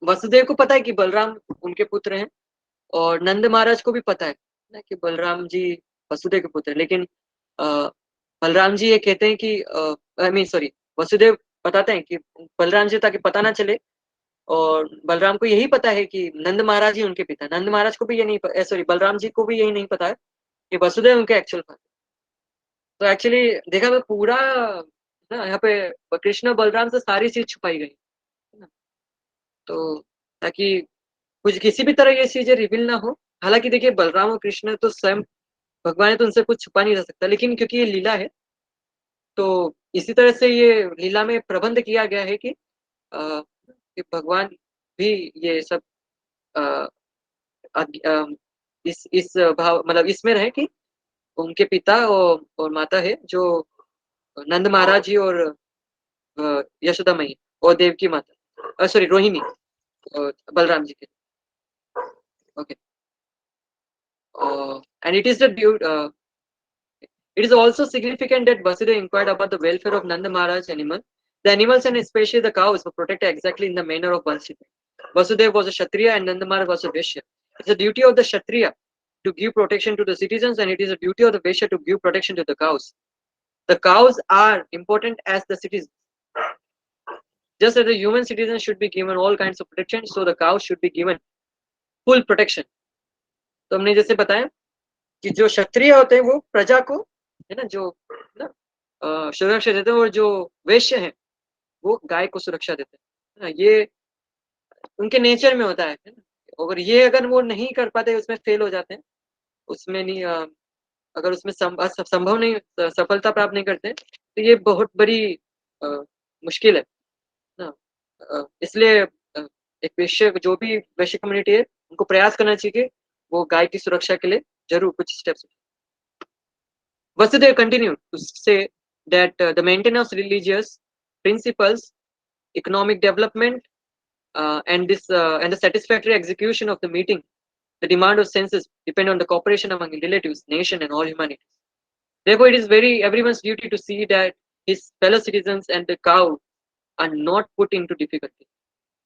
वसुदेव को पता है कि बलराम उनके पुत्र हैं, और नंद महाराज को भी पता है ना कि बलराम जी वसुदेव के पुत्र हैं, लेकिन बलराम जी ये कहते हैं कि आई मीन सॉरी, वसुदेव बताते हैं कि बलराम जी ताकि पता ना चले, और बलराम को यही पता है कि नंद महाराज ही उनके पिता, नंद महाराज को भी ये नहीं, सॉरी बलराम जी को भी यही नहीं पता है कि वसुदेव उनके एक्चुअल फादर। तो एक्चुअली देखा मैं पूरा ना यहाँ पे कृष्ण बलराम से सारी चीज छुपाई गई है ना, तो ताकि कुछ किसी भी तरह ये चीजें रिवील ना हो। हालांकि देखिए बलराम और कृष्ण तो स्वयं भगवान है, तो उनसे कुछ छुपा नहीं जा सकता, लेकिन क्योंकि ये लीला है तो इसी तरह से ये लीला में प्रबंध किया गया है कि कि भगवान भी ये सब अ, इस भाव मतलब इसमें रहे कि उनके पिता और माता है जो नंद महाराज जी और यशोदा मई और देवकी माता, सॉरी रोहिणी और बलराम जी के। Okay, and it is the it is also significant that Vasudeva inquired about the welfare of Nanda Maharaj animal. The animals and especially the cows were protected exactly in the manner of Vasudeva. Vasudeva was a Kshatriya and Nanda Maharaj was a Vaishya. It's the duty of the Kshatriya to give protection to the citizens, and it is the duty of the Vaishya to give protection to the cows. The cows are important as the citizens. Just as the human citizens should be given all kinds of protection, so the cows should be given full protection. तो हमने जैसे बताया कि जो क्षत्रिय होते हैं वो प्रजा को है ना, जो ना सुरक्षा देते हैं, और जो वैश्य हैं वो गाय को सुरक्षा देते हैं ना, ये उनके नेचर में होता है ना। अगर ये अगर वो नहीं कर पाते, उसमें फेल हो जाते हैं, उसमें नहीं अगर उसमें संभव नहीं, सफलता प्राप्त नहीं करते, तो ये बहुत बड़ी मुश्किल है ना। इसलिए एक वैश्य, जो भी वैश्य कम्युनिटी है, उनको प्रयास करना चाहिए कि वो गाय की सुरक्षा के लिए जरूर कुछ steps. Vasudeva continued to say that the maintenance of religious principles, economic development, and the satisfactory execution of the meeting, the demand of senses depend on the cooperation among relatives, nation, and all humanity. Therefore, it is everyone's duty to see that his fellow citizens and the cow are not put into difficulty.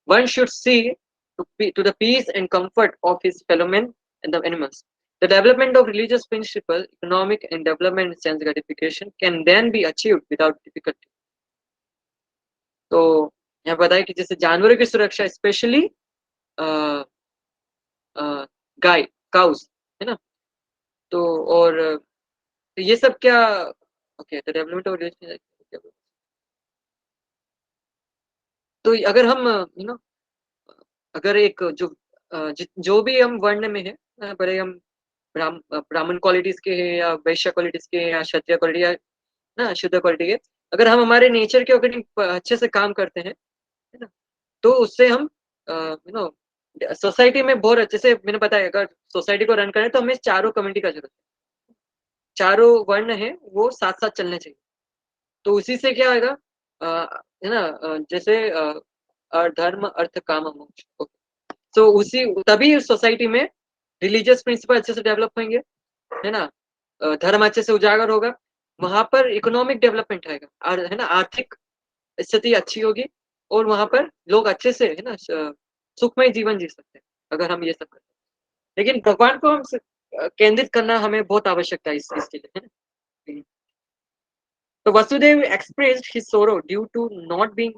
One should see to the peace and comfort of his fellow men and the animals. The development of religious principle, economic and development and sense gratification can then be achieved without difficulty. तो यहाँ बताया कि जैसे जानवरों की सुरक्षा, specially गाय, cows, है ना, तो और ये सब क्या, okay, the development of religious, तो अगर हम अगर एक जो भी हम वर्ण में है, भले हम ब्राह्मण क्वालिटीज के हैं या वैश्य क्वालिटीज के या क्षत्रिय क्वालिटी या ना शुद्ध क्वालिटी के, अगर हम हमारे नेचर के अकॉर्डिंग अच्छे से काम करते हैं, है ना, तो उससे हम सोसाइटी में बहुत अच्छे से, मैंने बताया अगर सोसाइटी को रन करें तो हमें चारों कम्युनिटी का जरूरत है, चारों वर्ण है वो साथ साथ चलने चाहिए। तो उसी से क्या होगा, है ना, जैसे धर्म अर्थ काम मोक्ष, तो उसी तभी सोसाइटी में रिलीजियस प्रिंसिपल अच्छे से डेवलप होंगे, है ना, धर्म अच्छे से उजागर होगा, वहां पर इकोनॉमिक डेवलपमेंट आएगा, है ना, आर्थिक स्थिति अच्छी होगी, और वहां पर लोग अच्छे से, है ना, सुखमय जीवन जी सकते हैं अगर हम ये सब करते हैं। लेकिन भगवान को हम केंद्रित करना हमें बहुत आवश्यकता है इसके लिए, है ना। तो Vasudev expressed his sorrow due to not being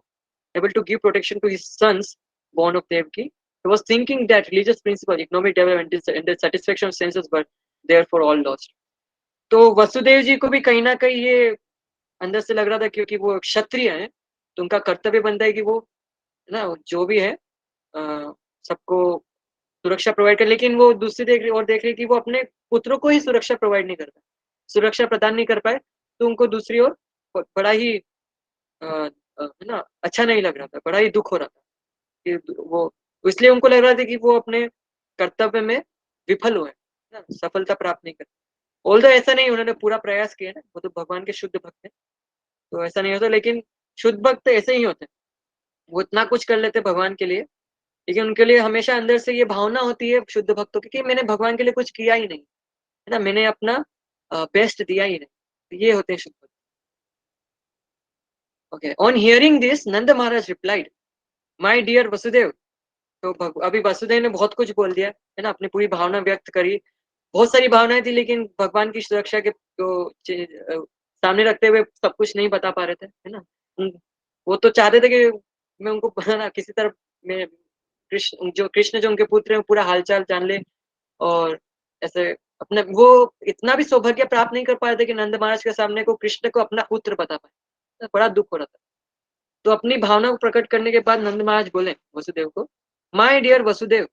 able to give protection to his sons born of Devaki. He was thinking that religious principle, economic development, and the satisfaction of senses were therefore all lost. तो वसुदेव जी को भी कहीं ना कहीं ये अंदर से लग रहा था, क्योंकि वो क्षत्रिय हैं, तो उनका कर्तव्य बनता है कि वो ना जो भी है सबको सुरक्षा प्रोवाइड कर, लेकिन वो दूसरी देख रही कि वो अपने पुत्रों को ही सुरक्षा प्रोवाइड नहीं कर पाए, सुरक्षा प्रदान नहीं कर पाए, तो उनको दूसरी ओर बड़ा ही है ना अच्छा नहीं लग रहा था, बड़ा ही दुख हो रहा था कि वो, इसलिए उनको लग रहा था कि वो अपने कर्तव्य में विफल हुए, सफलता प्राप्त नहीं कर। ऑल्दो ऐसा नहीं, उन्होंने पूरा प्रयास किया ना, वो तो भगवान के शुद्ध भक्त हैं, तो ऐसा नहीं होता, लेकिन शुद्ध भक्त ऐसे ही होते हैं, वो इतना कुछ कर लेते भगवान के लिए, लेकिन उनके लिए हमेशा अंदर से ये भावना होती है शुद्ध भक्तों की कि मैंने भगवान के लिए कुछ किया ही नहीं, है ना, मैंने अपना बेस्ट दिया ही नहीं, ये होते हैं शुद्ध भक्त। Okay, on hearing this Nand Maharaj replied, my dear Vasudev, तो अभी वसुदेव ने बहुत कुछ बोल दिया, है ना, अपनी पूरी भावना व्यक्त करी, बहुत सारी भावनाएं थी, लेकिन भगवान की सुरक्षा के सामने रखते हुए सब कुछ नहीं बता पा रहे थे, है ना। वो तो चाहते थे कि मैं उनको ना किसी तरह मैं कृष्ण जो उनके पुत्र हैं पूरा हालचाल जान ले, और ऐसे अपने वो इतना भी सौभाग्य प्राप्त नहीं कर पाए थे कि नंद महाराज के सामने को कृष्ण को अपना पुत्र बता पाए। बड़ा दुख हो रहा था। तो अपनी भावना को प्रकट करने के बाद नंद महाराज बोले वसुदेव को, my dear Vasudev,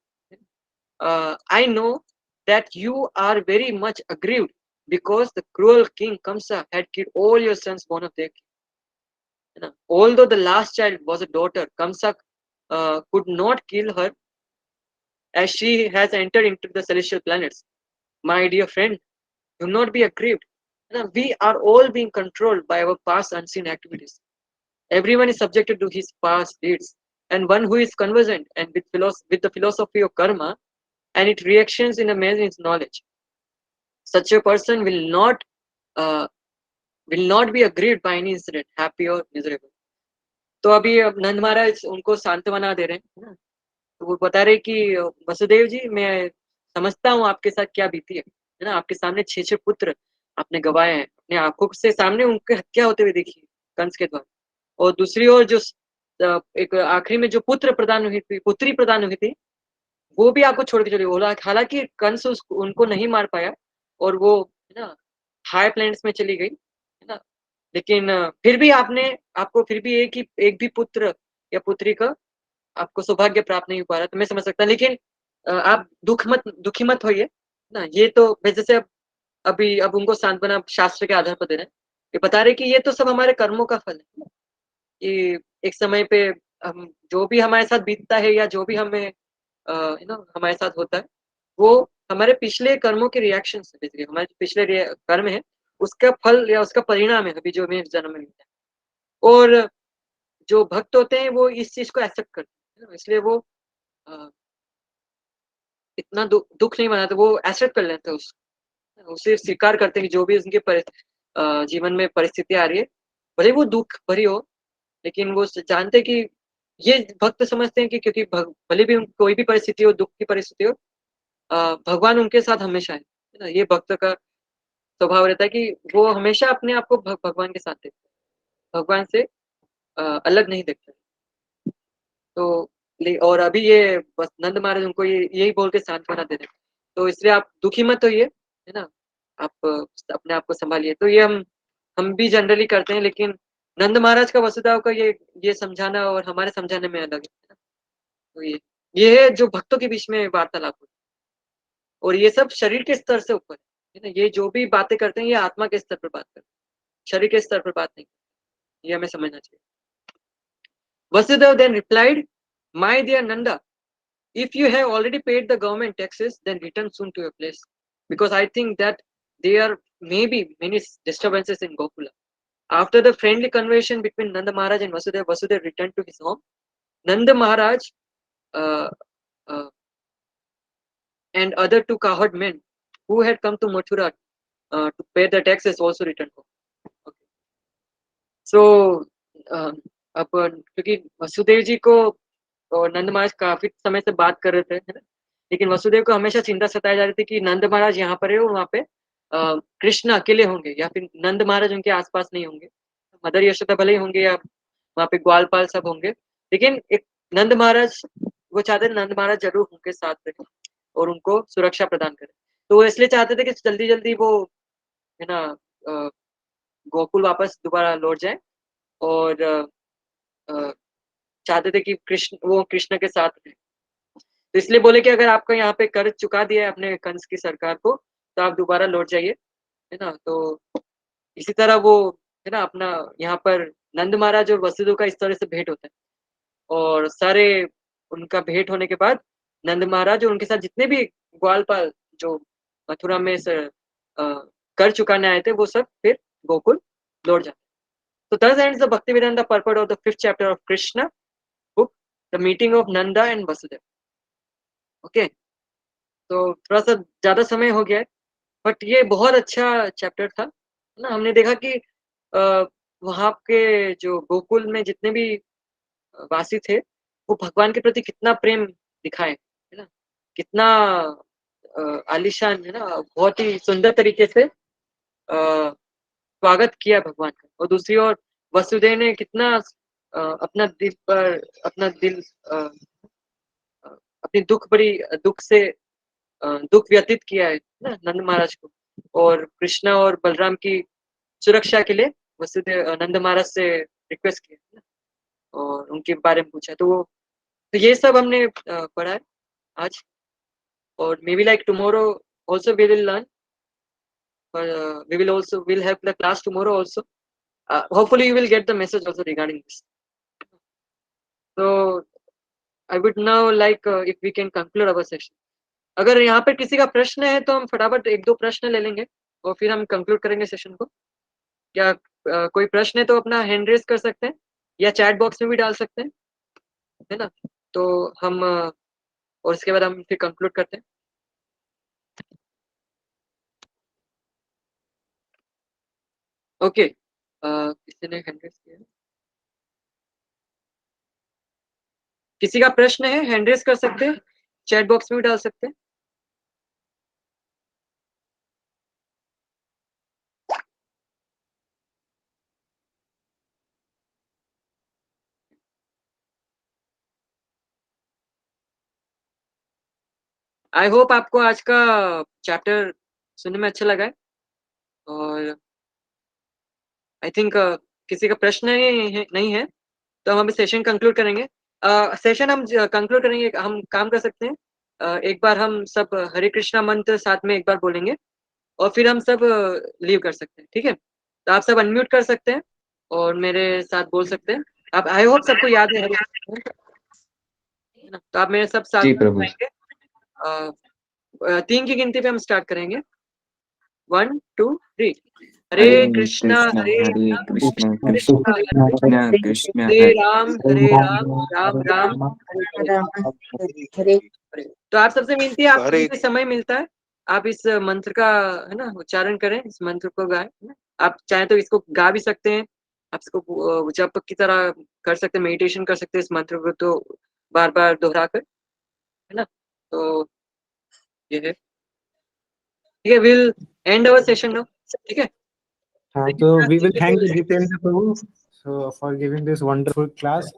I know that you are very much aggrieved because the cruel king Kamsa had killed all your sons born of their king. Although the last child was a daughter, Kamsa could not kill her as she has entered into the celestial planets. My dear friend, do not be aggrieved. We are all being controlled by our past unseen activities. Everyone is subjected to his past deeds, and one who is conversant and with the philosophy of karma and its reactions in amazing knowledge, such a person will not be aggrieved by any incident, happy or miserable. तो अभी अब नंद महाराज उनको सांत्वना दे रहे हैं ना, तो वो बता रहे कि वसुदेव जी, मैं समझता हूँ आपके साथ क्या बीती है ना। आपके सामने 6 पुत्र आपने गवाए हैं, अपने आंखों से सामने उनकी हत्या होते हुए देखी कंस के द्वारा, और दूसरी ओर जो एक आखिरी में जो पुत्री प्रदान हुई थी, वो भी आपको छोड़ के चले गए। हालांकि कंस उनको नहीं मार पाया, और वो है ना हाई प्लेन्स में चली गई, है ना, लेकिन फिर भी आपको फिर भी एक भी पुत्र या पुत्री का आपको सौभाग्य प्राप्त नहीं हो पा रहा। तो मैं समझ सकता, लेकिन आप दुखी मत होइए ना। ये तो जैसे अब उनको सांत्वना शास्त्र के आधार पर दे रहे हैं, ये बता रहे कि ये तो सब हमारे कर्मों का फल है। कि एक समय पे हम जो भी हमारे साथ बीतता है या जो भी हमें हमारे साथ होता है, वो हमारे पिछले कर्मों के रिएक्शन है। बेसिकली हमारे पिछले कर्म है, उसका फल या उसका परिणाम है अभी जो हमें जन्म में मिलता है। और जो भक्त होते हैं वो इस चीज को एक्सेप्ट करते हैं, इसलिए वो इतना दुख नहीं मनाते, वो एक्सेप्ट कर लेते हैं उसे स्वीकार करते हैं कि जो भी उनके जीवन में परिस्थिति आ रही है, भले वो दुख भरी हो, लेकिन वो जानते हैं कि ये भक्त समझते हैं कि क्योंकि भले भी कोई भी परिस्थिति हो, दुख की परिस्थिति हो, भगवान उनके साथ हमेशा है ना। ये भक्त का स्वभाव रहता है कि वो हमेशा अपने आप को भगवान के साथ देखते हैं, भगवान से अलग नहीं देखते। तो और अभी ये बस नंद महाराज उनको यही बोल के सांत्वना दे रहे हैं, तो इसलिए आप दुखी मत होइए, है ना। आप अपने आप को संभालिए। तो ये हम भी जनरली करते हैं, लेकिन नंद महाराज का वसुदेव का ये समझाना और हमारे समझाने में अलग है। तो ये है जो भक्तों के बीच में वार्तालाप होती है, और ये सब शरीर के स्तर से ऊपर है ना। ये जो भी बातें करते हैं ये आत्मा के स्तर पर बात करते हैं, शरीर के स्तर पर बात नहीं करते। ये हमें समझना चाहिए। Vasudeva then replied, "My dear Nanda, if you have already paid the government taxes, then return soon to your place, because I think that there may be many disturbances in Gokula." After the friendly conversation between Nanda Maharaj and Vasudeva, Vasudeva returned to his home. Nanda Maharaj and other 2 cowherd men who had come to Mathura to pay the taxes also returned home. Okay. So अब क्योंकि वसुदेव जी को और नंद महाराज काफी समय से बात कर रहे थे, है ना, लेकिन वसुदेव को हमेशा चिंता सताई जा रही थी कि नंद महाराज यहाँ पर है और वहाँ पे कृष्ण अकेले होंगे या फिर नंद महाराज उनके आसपास नहीं होंगे। मदर यशोदा भले ही होंगे या वहाँ पे ग्वालपाल सब होंगे, लेकिन एक नंद महाराज वो चाहते थे नंद महाराज जरूर उनके साथ रहे और उनको सुरक्षा प्रदान करें। तो वो इसलिए चाहते थे कि जल्दी जल्दी वो है ना गोकुल वापस दोबारा लौट जाए, और चाहते थे कि कृष्ण के साथ रहे। तो इसलिए बोले कि अगर आपका यहाँ पे कर्ज चुका दिया है अपने कंस की सरकार को, तो आप दोबारा लौट जाइए, है ना। तो इसी तरह वो है ना अपना यहाँ पर नंद महाराज और वसुदेव का इस तरह से भेंट होता है, और सारे उनका भेंट होने के बाद नंद महाराज और उनके साथ जितने भी ग्वालपाल जो मथुरा में कर चुकाने आए थे, वो सब फिर गोकुल लौट जाते। So thus ends the Bhaktivedanta purport of the 5th chapter of Krishna book, the meeting of Nanda and Vasudeva. Okay, तो थोड़ा सा ज्यादा समय हो गया है, बट ये बहुत अच्छा चैप्टर था ना। हमने देखा कि वहाँ के जो गोकुल में जितने भी वासी थे, वो भगवान के प्रति कितना प्रेम दिखाए, है ना, कितना आलीशान है ना, बहुत ही सुंदर तरीके से स्वागत किया भगवान का। और दूसरी ओर वसुदेव ने कितना अपना दिल पर अपना दिल अपनी दुख से दुख व्यतीत किया है ना नंद महाराज को। और कृष्णा और बलराम की सुरक्षा के लिए वसुदेव नंद महाराज से रिक्वेस्ट किया ना, और उनके बारे में पूछा। तो ये सब हमने पढ़ा है आज। और may be like tomorrow also we will learn, but we will have the class tomorrow also. Hopefully you will get the message also regarding this. So I would now like if we can conclude our session. अगर यहाँ पर किसी का प्रश्न है तो हम फटाफट एक दो प्रश्न ले लेंगे और फिर हम कंक्लूड करेंगे सेशन को। क्या कोई प्रश्न है तो अपना हैंड रेज कर सकते हैं या चैट बॉक्स में भी डाल सकते हैं, है ना। तो हम और इसके बाद हम फिर कंक्लूड करते हैं। ओके, किसी ने हैंड रेज किया है? किसी का प्रश्न है हैंड रेज कर सकते हैं, चैट बॉक्स में भी डाल सकते हैं। आई होप आपको आज का चैप्टर सुनने में अच्छा लगा है। और आई थिंक किसी का प्रश्न नहीं है तो हम अभी सेशन कंक्लूड करेंगे। सेशन हम कंक्लूड करेंगे, हम काम कर सकते हैं। एक बार हम सब हरे कृष्णा मंत्र साथ में एक बार बोलेंगे और फिर हम सब लीव कर सकते हैं, ठीक है। तो आप सब अनम्यूट कर सकते हैं और मेरे साथ बोल सकते हैं। आप आई होप सबको याद है हरे कृष्णा, है ना। तो आप मेरे सब साथ जी प्रभु। बोलेंगे। 3 की गिनती पे हम स्टार्ट करेंगे। 1 2 3। हरे कृष्णा हरे कृष्णा कृष्णा कृष्णा कृष्णा हरे राम राम राम हरे तो आप सबसे विनती है, आपको भी समय मिलता है आप इस मंत्र का, है ना, उच्चारण करें, इस मंत्र को गाएं, है ना। आप चाहे तो इसको गा भी सकते हैं, आप इसको जप की तरह कर सकते हैं, मेडिटेशन कर सकते हैं इस मंत्र को तो बार बार दोहरा कर, है ना। तो ये है, ठीक है। Will and our session now, ठीक है। So we will thank Jitendra Prabhu for giving this wonderful class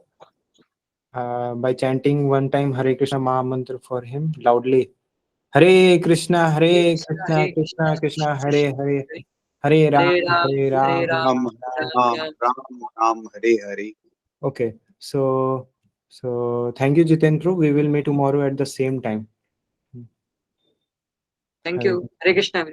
by chanting one time Hare Krishna Maha Mantra for him loudly. Hare Krishna Krishna Krishna Hare Hare Hare Ram Ram Ram Hare Hare. Okay, so thank you Jitendra. We will meet tomorrow at the same time. Thank you. Hare Krishna.